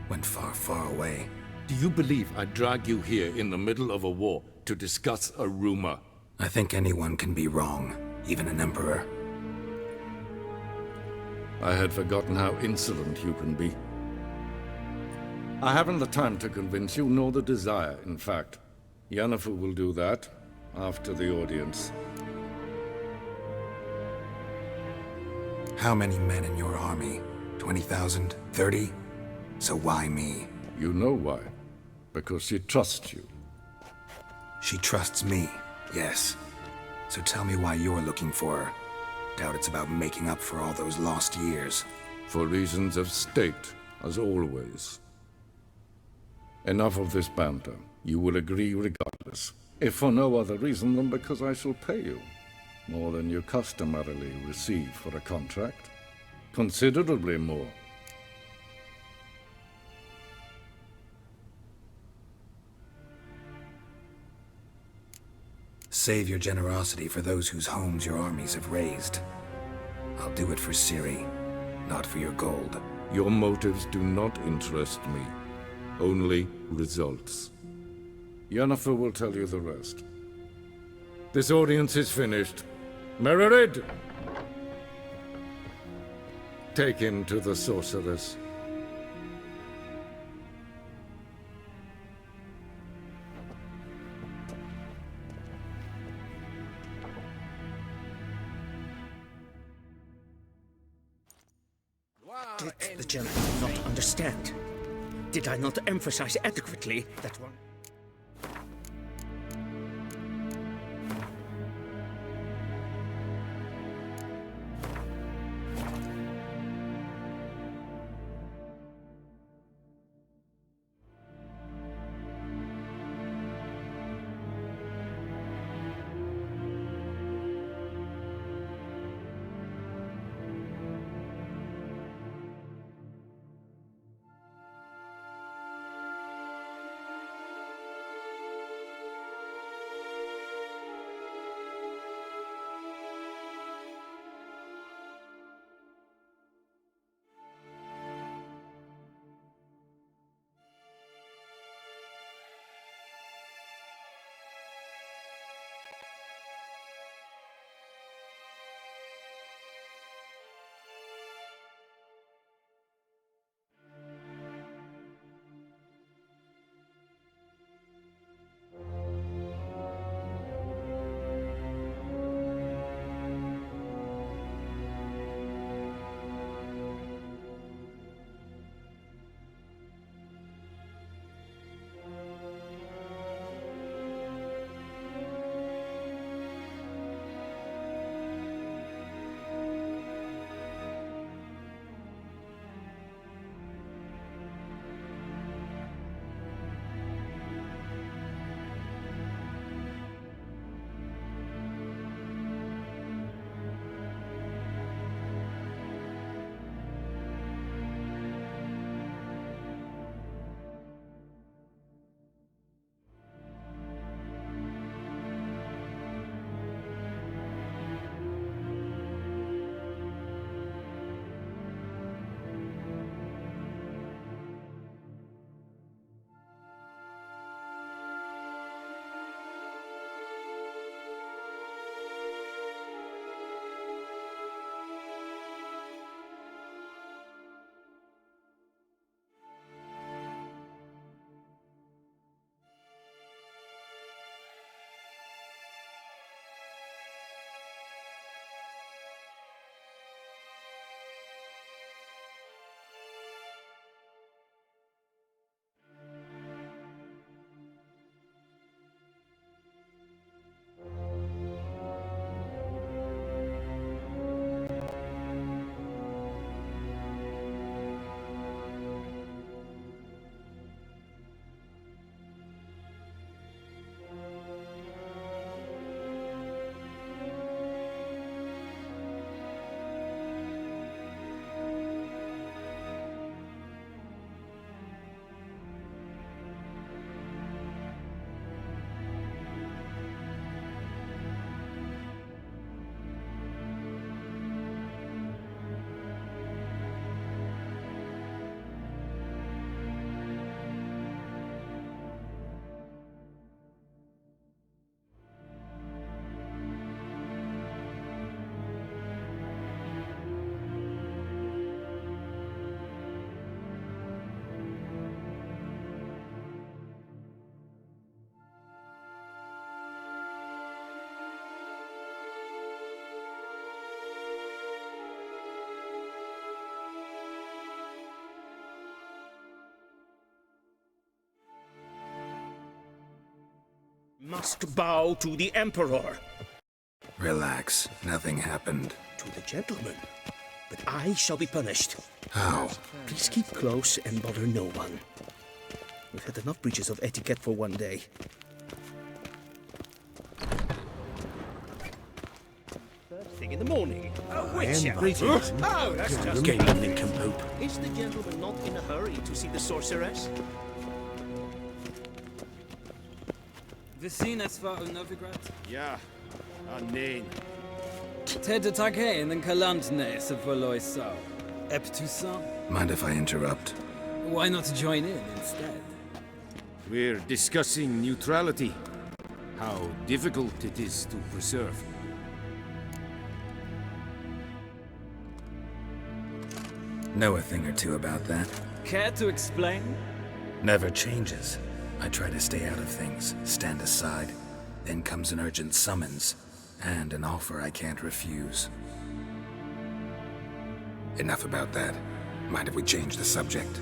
Went far, far away. Do you believe I'd drag you here in the middle of a war to discuss a rumor? I think anyone can be wrong, even an emperor. I had forgotten how insolent you can be. I haven't the time to convince you, nor the desire, in fact. Yennefer will do that after the audience. How many men in your army? 20,000? 30? So why me? You know why. Because she trusts you. She trusts me, yes. So tell me why you're looking for her. Doubt it's about making up for all those lost years. For reasons of state, as always. Enough of this banter. You will agree regardless. If for no other reason than because I shall pay you. More than you customarily receive for a contract. Considerably more. Save your generosity for those whose homes your armies have razed. I'll do it for Ciri, not for your gold. Your motives do not interest me. Only results. Yennefer will tell you the rest. This audience is finished. Mererid! Take him to the sorceress. Did the gentleman not understand? Did I not emphasize adequately that one? Must bow to the Emperor. Relax. Nothing happened. To the gentleman. But I shall be punished. How? Please keep close and bother no one. We've had enough breaches of etiquette for one day. First thing in the morning. Greetings. Oh, that's just Galen nincompoop. Is the gentleman not in a hurry to see the sorceress? Vicin es war Novigrad? Ja, nee. Ted Takane and Kalantne se Voloisau. Eptusan? Mind if I interrupt? Why not join in instead? We're discussing neutrality. How difficult it is to preserve. Know a thing or two about that? Care to explain? Never changes. I try to stay out of things, stand aside. Then comes an urgent summons, and an offer I can't refuse. Enough about that. Mind if we change the subject?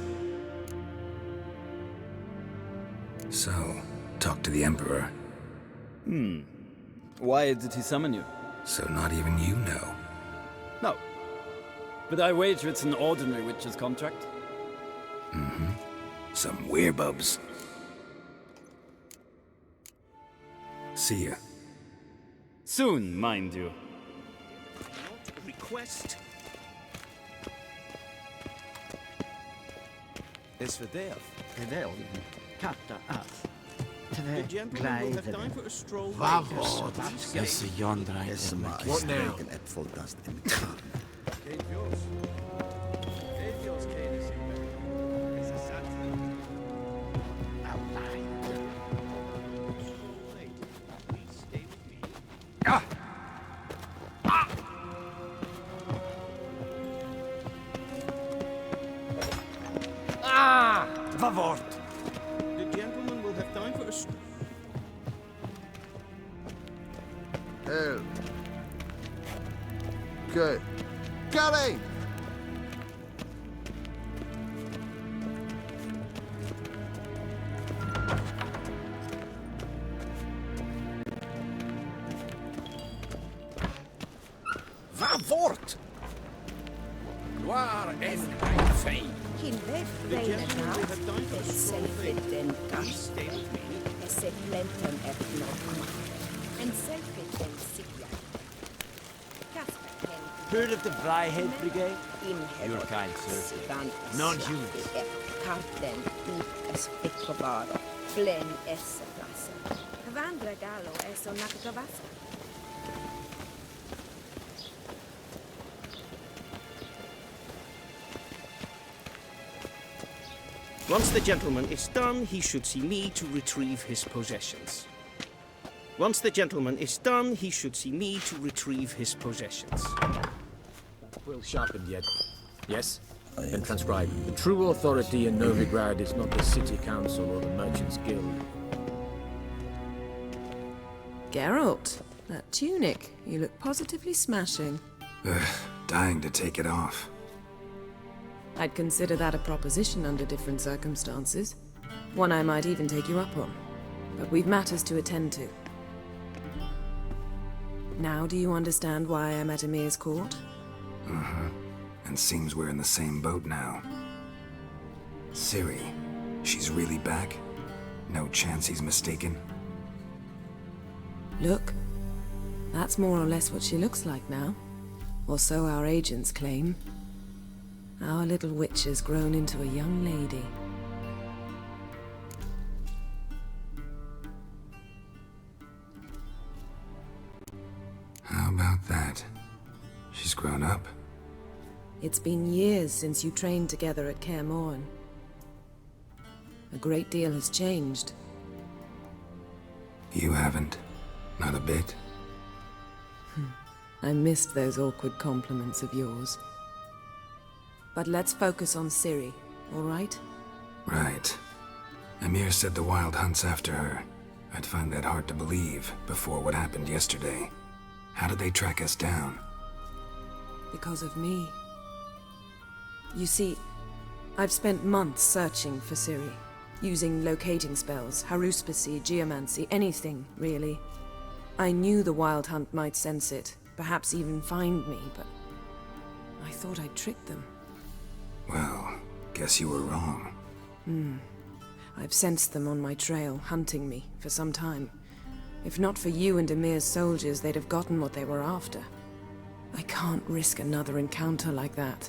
So, talk to the Emperor. Why did he summon you? So not even you know. No. But I wager it's an ordinary witch's contract. Mm-hmm. Some werebubs. See ya. Soon, mind you. Request. Is verdeeld. Geweldig. Kapta af. The gentleman will have time for a stroll. Is de Jandrij in mijn What kist. now? An apple dust in the car. Favor. The gentleman will have time for a stroll. Hell. Okay. Gary! Vavort! Gloire en fijn. Hin vef reine naam, en selfit den gast, en se plentum et non, en selfit den sigja. Kasper hen Heard of the Vrijheid Brigade? in Your kind, sir. Non-human. Carten ut es ficovaro, plen esse plaza. Vandra gallo es on nakagavasa. Once the gentleman is done, he should see me to retrieve his possessions. Once the gentleman is done, he should see me to retrieve his possessions. Quill sharpened yet? Yes? Then transcribe. The true authority in Novigrad is not the city council or the merchants' guild. Geralt, that tunic. You look positively smashing. Dying to take it off. I'd consider that a proposition under different circumstances. One I might even take you up on. But we've matters to attend to. Now do you understand why I'm at Emir's court? Mm-hmm. And seems we're in the same boat now. Ciri, she's really back? No chance he's mistaken? Look, that's more or less what she looks like now. Or so our agents claim. Our little witch has grown into a young lady. How about that? She's grown up? It's been years since you trained together at Kaer Morhen. A great deal has changed. You haven't? Not a bit? I missed those awkward compliments of yours. But let's focus on Ciri, all right? Right. Emir said the Wild Hunt's after her. I'd find that hard to believe before what happened yesterday. How did they track us down? Because of me. You see, I've spent months searching for Ciri, using locating spells, haruspicy, geomancy, anything, really. I knew the Wild Hunt might sense it, perhaps even find me, but I thought I'd tricked them. Well, guess you were wrong. I've sensed them on my trail, hunting me, for some time. If not for you and Emir's soldiers, they'd have gotten what they were after. I can't risk another encounter like that.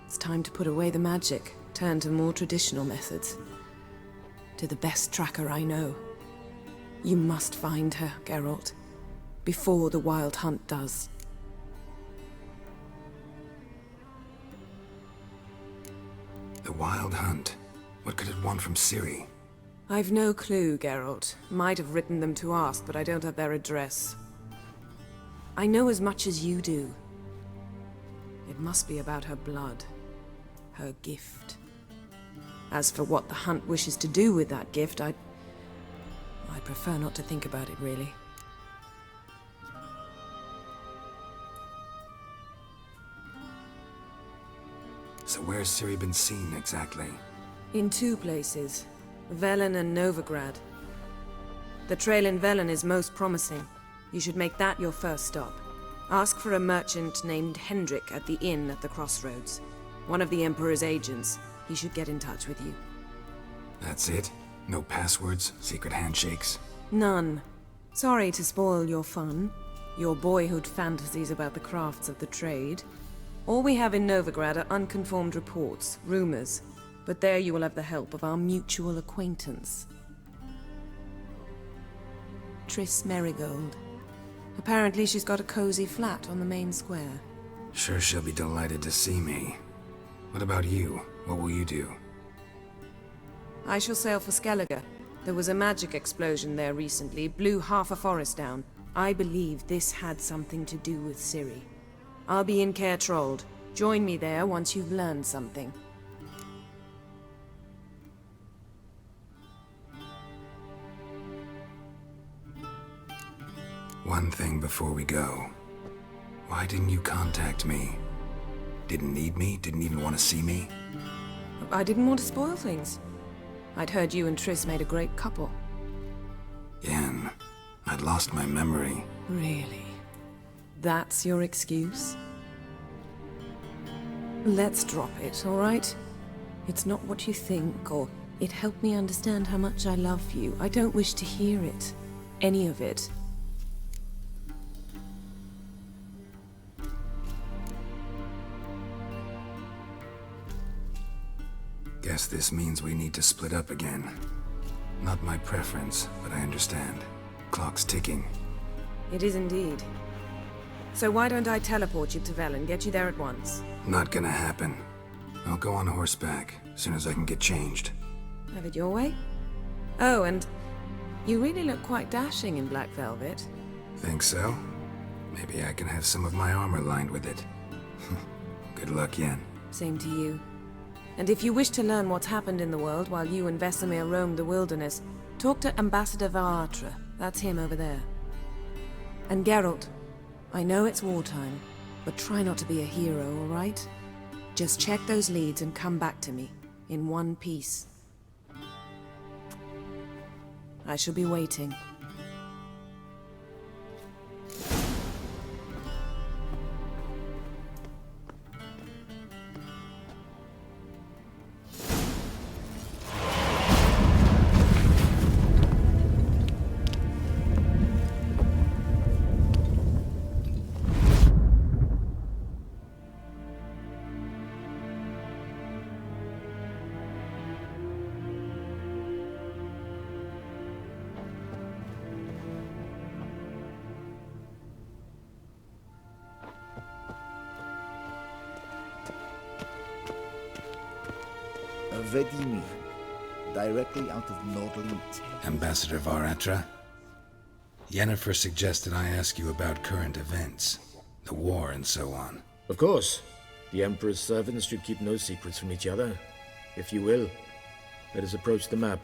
It's time to put away the magic, turn to more traditional methods. To the best tracker I know. You must find her, Geralt. Before the Wild Hunt does. The Wild Hunt? What could it want from Ciri? I've no clue, Geralt. Might have written them to ask, but I don't have their address. I know as much as you do. It must be about her blood. Her gift. As for what the Hunt wishes to do with that gift, I prefer not to think about it, really. So where's Ciri been seen exactly? In two places, Velen and Novigrad. The trail in Velen is most promising. You should make that your first stop. Ask for a merchant named Hendrik at the inn at the crossroads. One of the Emperor's agents. He should get in touch with you. That's it? No passwords? Secret handshakes? None. Sorry to spoil your fun. Your boyhood fantasies about the crafts of the trade. All we have in Novigrad are unconfirmed reports, rumors. But there you will have the help of our mutual acquaintance. Triss Merigold. Apparently she's got a cozy flat on the main square. Sure she'll be delighted to see me. What about you? What will you do? I shall sail for Skellige. There was a magic explosion there recently, blew half a forest down. I believe this had something to do with Ciri. I'll be in Caer Trold. Join me there once you've learned something. One thing before we go. Why didn't you contact me? Didn't need me? Didn't even want to see me? I didn't want to spoil things. I'd heard you and Triss made a great couple. Yen, I'd lost my memory. Really? That's your excuse? Let's drop it, all right? It's not what you think, or it helped me understand how much I love you. I don't wish to hear it. Any of it. Guess this means we need to split up again. Not my preference, but I understand. Clock's ticking. It is indeed. So why don't I teleport you to Velen, get you there at once? Not gonna happen. I'll go on horseback, as soon as I can get changed. Have it your way? Oh, and you really look quite dashing in black velvet. Think so? Maybe I can have some of my armor lined with it. Good luck, Yen. Same to you. And if you wish to learn what's happened in the world while you and Vesemir roamed the wilderness, talk to Ambassador Varatra. That's him over there. And Geralt, I know it's wartime, but try not to be a hero, all right? Just check those leads and come back to me, in one piece. I shall be waiting. Vedimi, directly out of Nordlind. Ambassador Varatra? Yennefer suggested I ask you about current events, the war and so on. Of course. The Emperor's servants should keep no secrets from each other. If you will, let us approach the map.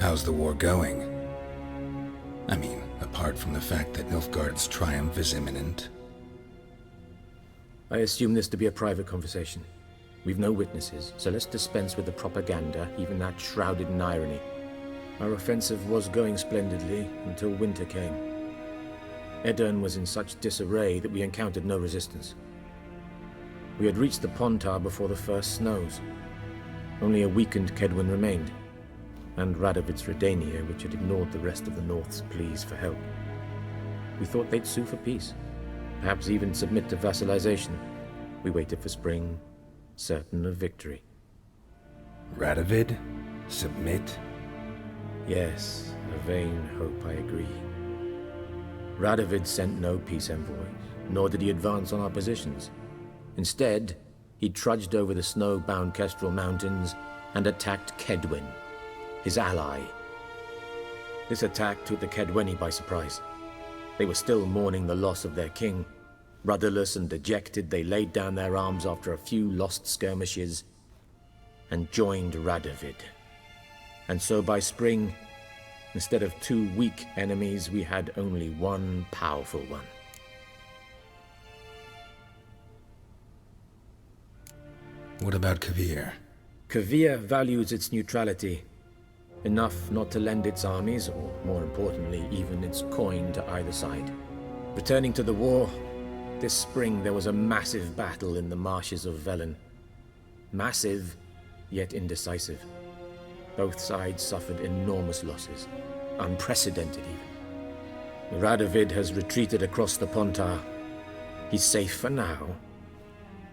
How's the war going? I mean, apart from the fact that Nilfgaard's triumph is imminent. I assume this to be a private conversation. We've no witnesses, so let's dispense with the propaganda, even that shrouded in irony. Our offensive was going splendidly until winter came. Edirn was in such disarray that we encountered no resistance. We had reached the Pontar before the first snows. Only a weakened Kedwen remained, and Radovid's Redania, which had ignored the rest of the North's pleas for help. We thought they'd sue for peace, perhaps even submit to vassalization. We waited for spring, certain of victory. Radovid? Submit? Yes, a vain hope, I agree. Radovid sent no peace envoys, nor did he advance on our positions. Instead, he trudged over the snow-bound Kestrel Mountains and attacked Kedwen, his ally. This attack took the Kedweni by surprise. They were still mourning the loss of their king. Rudderless and dejected, they laid down their arms after a few lost skirmishes and joined Radovid. And so by spring, instead of 2 weak enemies, we had only one powerful one. What about Kavir? Kavir values its neutrality, enough not to lend its armies, or more importantly, even its coin to either side. Returning to the war, this spring there was a massive battle in the marshes of Velen. Massive, yet indecisive. Both sides suffered enormous losses, unprecedented even. Radovid has retreated across the Pontar. He's safe for now,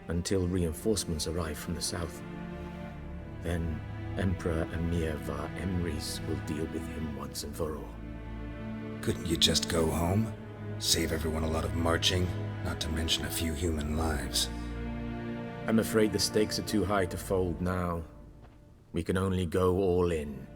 until reinforcements arrive from the south. Then Emperor Emir var Emrys will deal with him once and for all. Couldn't you just go home? Save everyone a lot of marching, not to mention a few human lives. I'm afraid the stakes are too high to fold now. We can only go all in.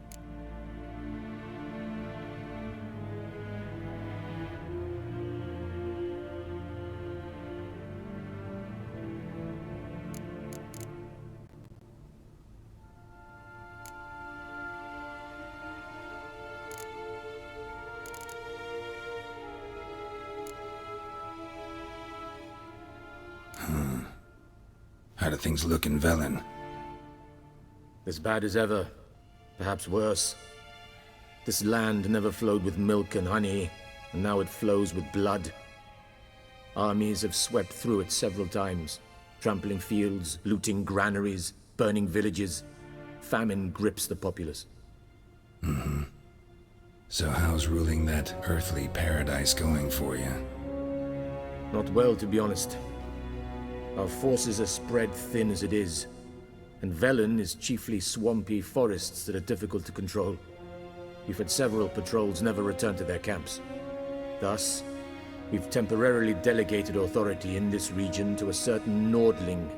How do things look in Velen? As bad as ever, perhaps worse. This land never flowed with milk and honey, and now it flows with blood. Armies have swept through it several times, trampling fields, looting granaries, burning villages. Famine grips the populace. Mm-hmm. So how's ruling that earthly paradise going for you? Not well, to be honest. Our forces are spread thin as it is, and Velen is chiefly swampy forests that are difficult to control. We've had several patrols never return to their camps. Thus, we've temporarily delegated authority in this region to a certain Nordling,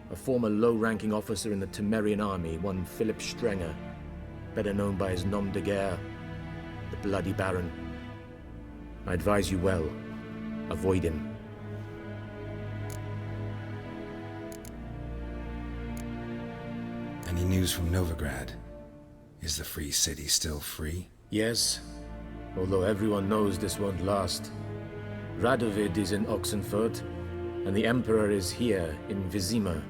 a former low-ranking officer in the Temerian army, one Philip Strenger, better known by his nom de guerre, the Bloody Baron. I advise you well. Avoid him. Any news from Novigrad? Is the free city still free? Yes, although everyone knows this won't last. Radovid is in Oxenfurt, and the Emperor is here in Vizima,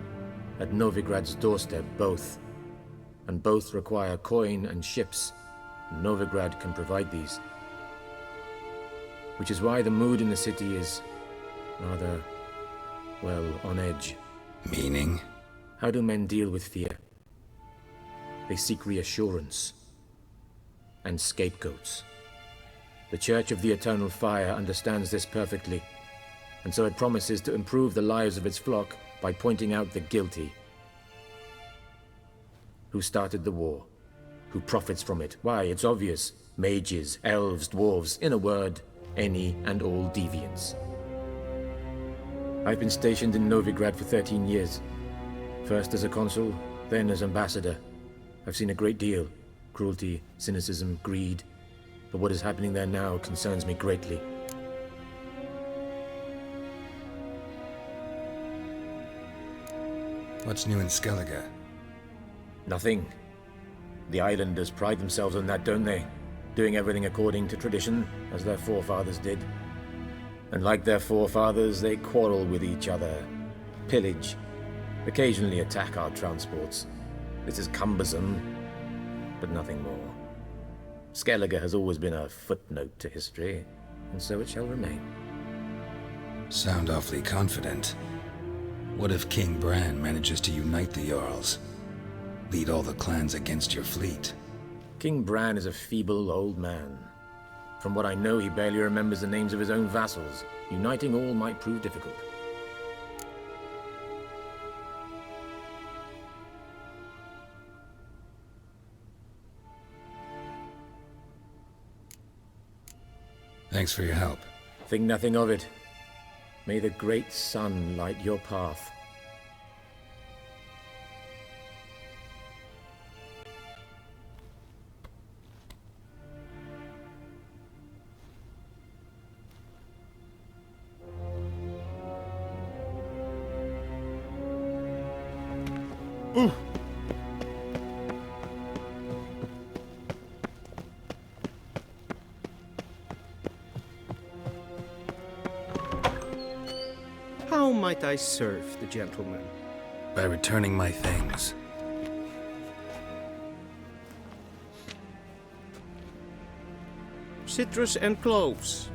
at Novigrad's doorstep, both. And both require coin and ships. Novigrad can provide these. Which is why the mood in the city is rather, well, on edge. Meaning? How do men deal with fear? They seek reassurance and scapegoats. The Church of the Eternal Fire understands this perfectly, and so it promises to improve the lives of its flock by pointing out the guilty. Who started the war? Who profits from it? Why, it's obvious. Mages, elves, dwarves, in a word, any and all deviants. I've been stationed in Novigrad for 13 years. First as a consul, then as ambassador. I've seen a great deal. Cruelty, cynicism, greed. But what is happening there now concerns me greatly. What's new in Skellige? Nothing. The islanders pride themselves on that, don't they? Doing everything according to tradition, as their forefathers did. And like their forefathers, they quarrel with each other, pillage, occasionally attack our transports. This is cumbersome, but nothing more. Skellige has always been a footnote to history, and so it shall remain. Sound awfully confident. What if King Bran manages to unite the Jarls? Lead all the clans against your fleet? King Bran is a feeble old man. From what I know, he barely remembers the names of his own vassals. Uniting all might prove difficult. Thanks for your help. Think nothing of it. May the great sun light your path. How might I serve the gentleman? By returning my things. Citrus and cloves.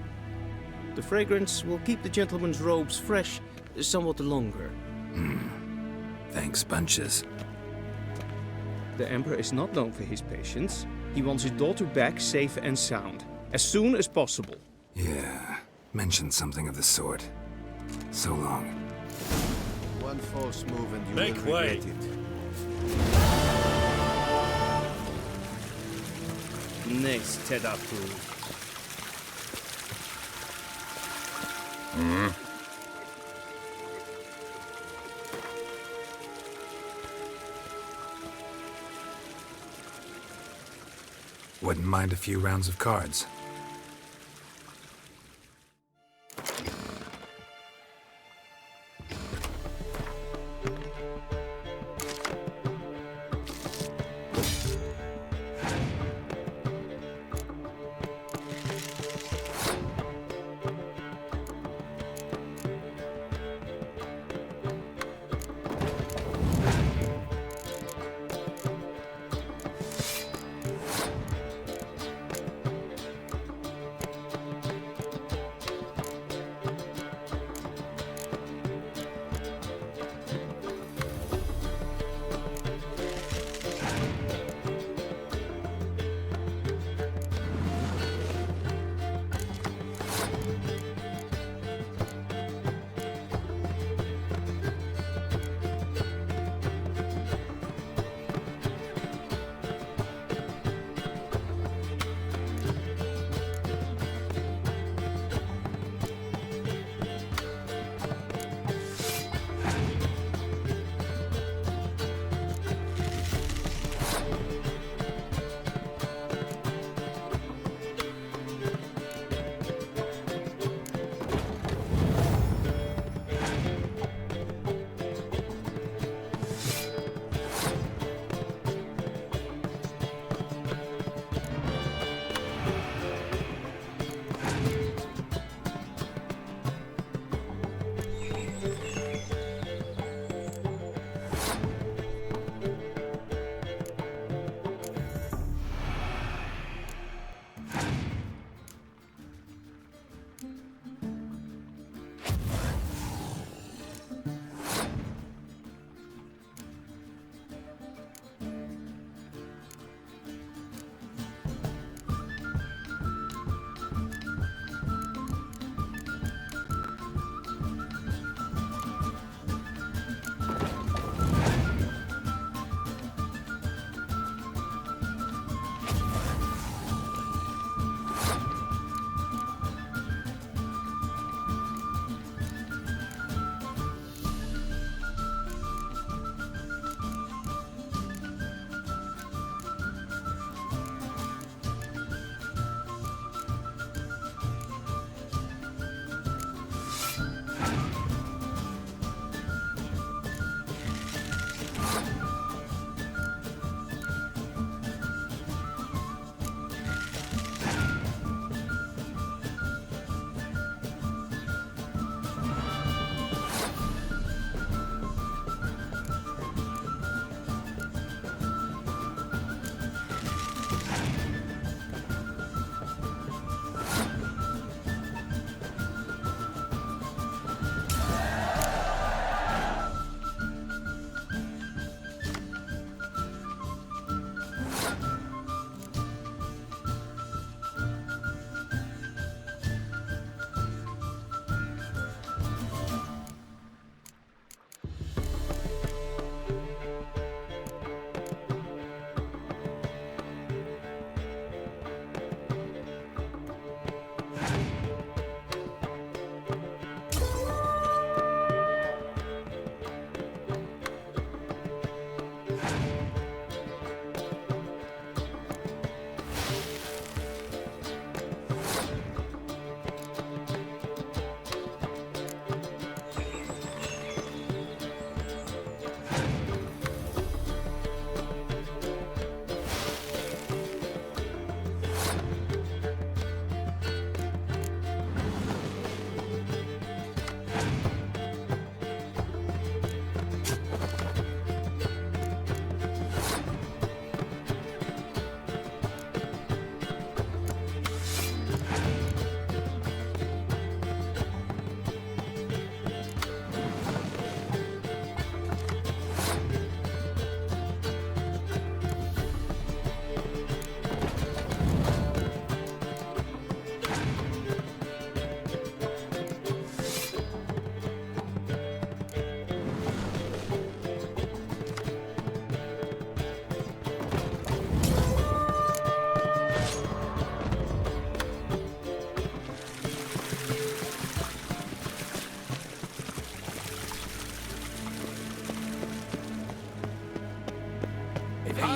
The fragrance will keep the gentleman's robes fresh somewhat longer. Thanks, bunches. The Emperor is not known for his patience. He wants his daughter back safe and sound, as soon as possible. Yeah, mentioned something of the sort. So long. One false move and you Make will way. regret it. Nice, Tedatu. Wouldn't mind a few rounds of cards.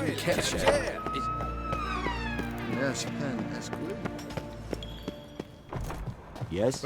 King Kesha. Yes, pen as good. Yes?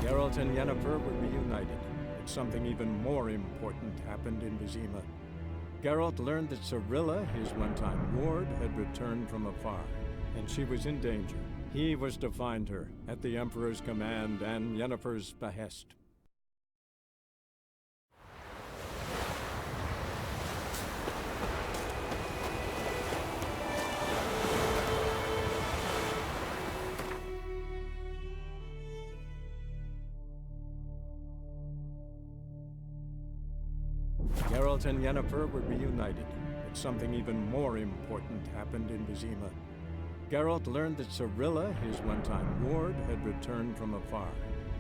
Geralt and Yennefer were reunited, but something even more important happened in Vizima. Geralt learned that Cirilla, his one-time ward, had returned from afar, and she was in danger. He was to find her, at the Emperor's command and Yennefer's behest. Geralt and Yennefer were reunited, but something even more important happened in Vizima. Geralt learned that Cirilla, his one-time ward, had returned from afar,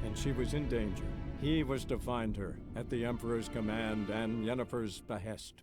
and she was in danger. He was to find her, at the Emperor's command and Yennefer's behest.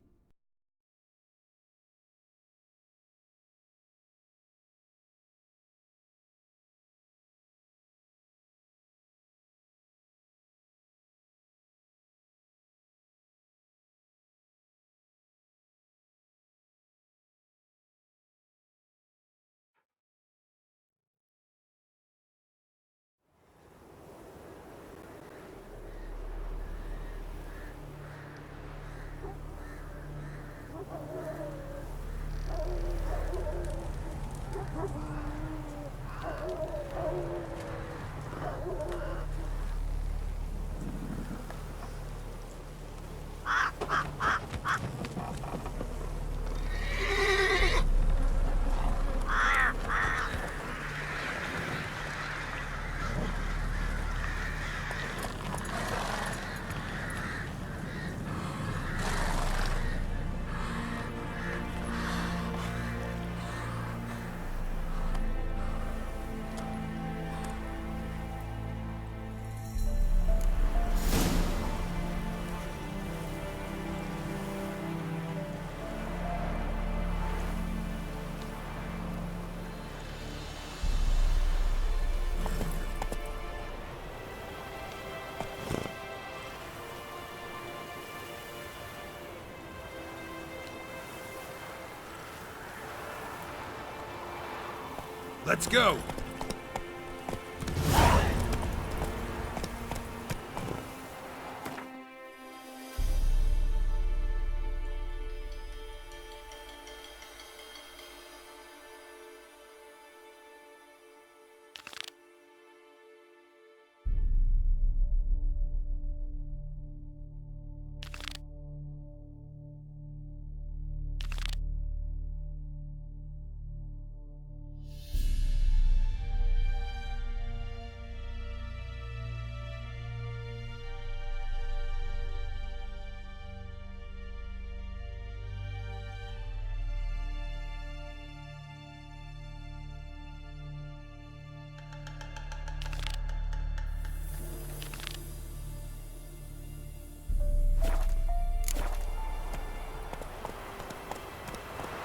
Let's go!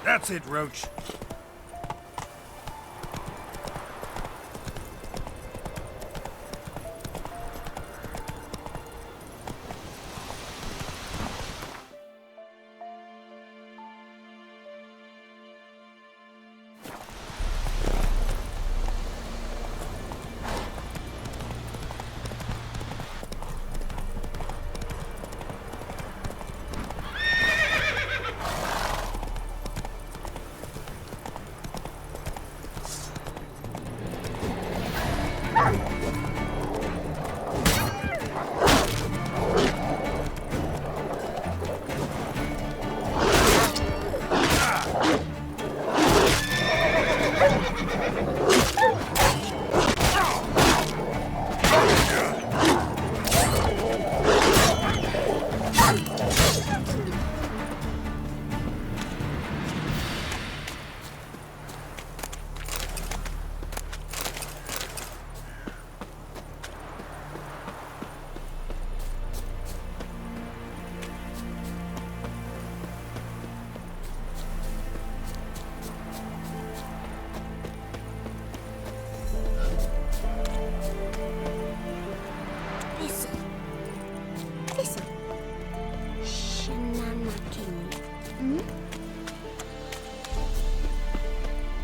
That's it, Roach.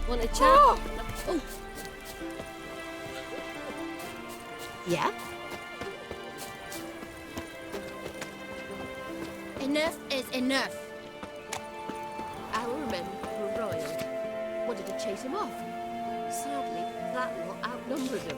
Want a chat? Oh. Yeah? Enough is enough. Our men were royal. Wanted to chase him off. Sadly, that lot outnumbered him.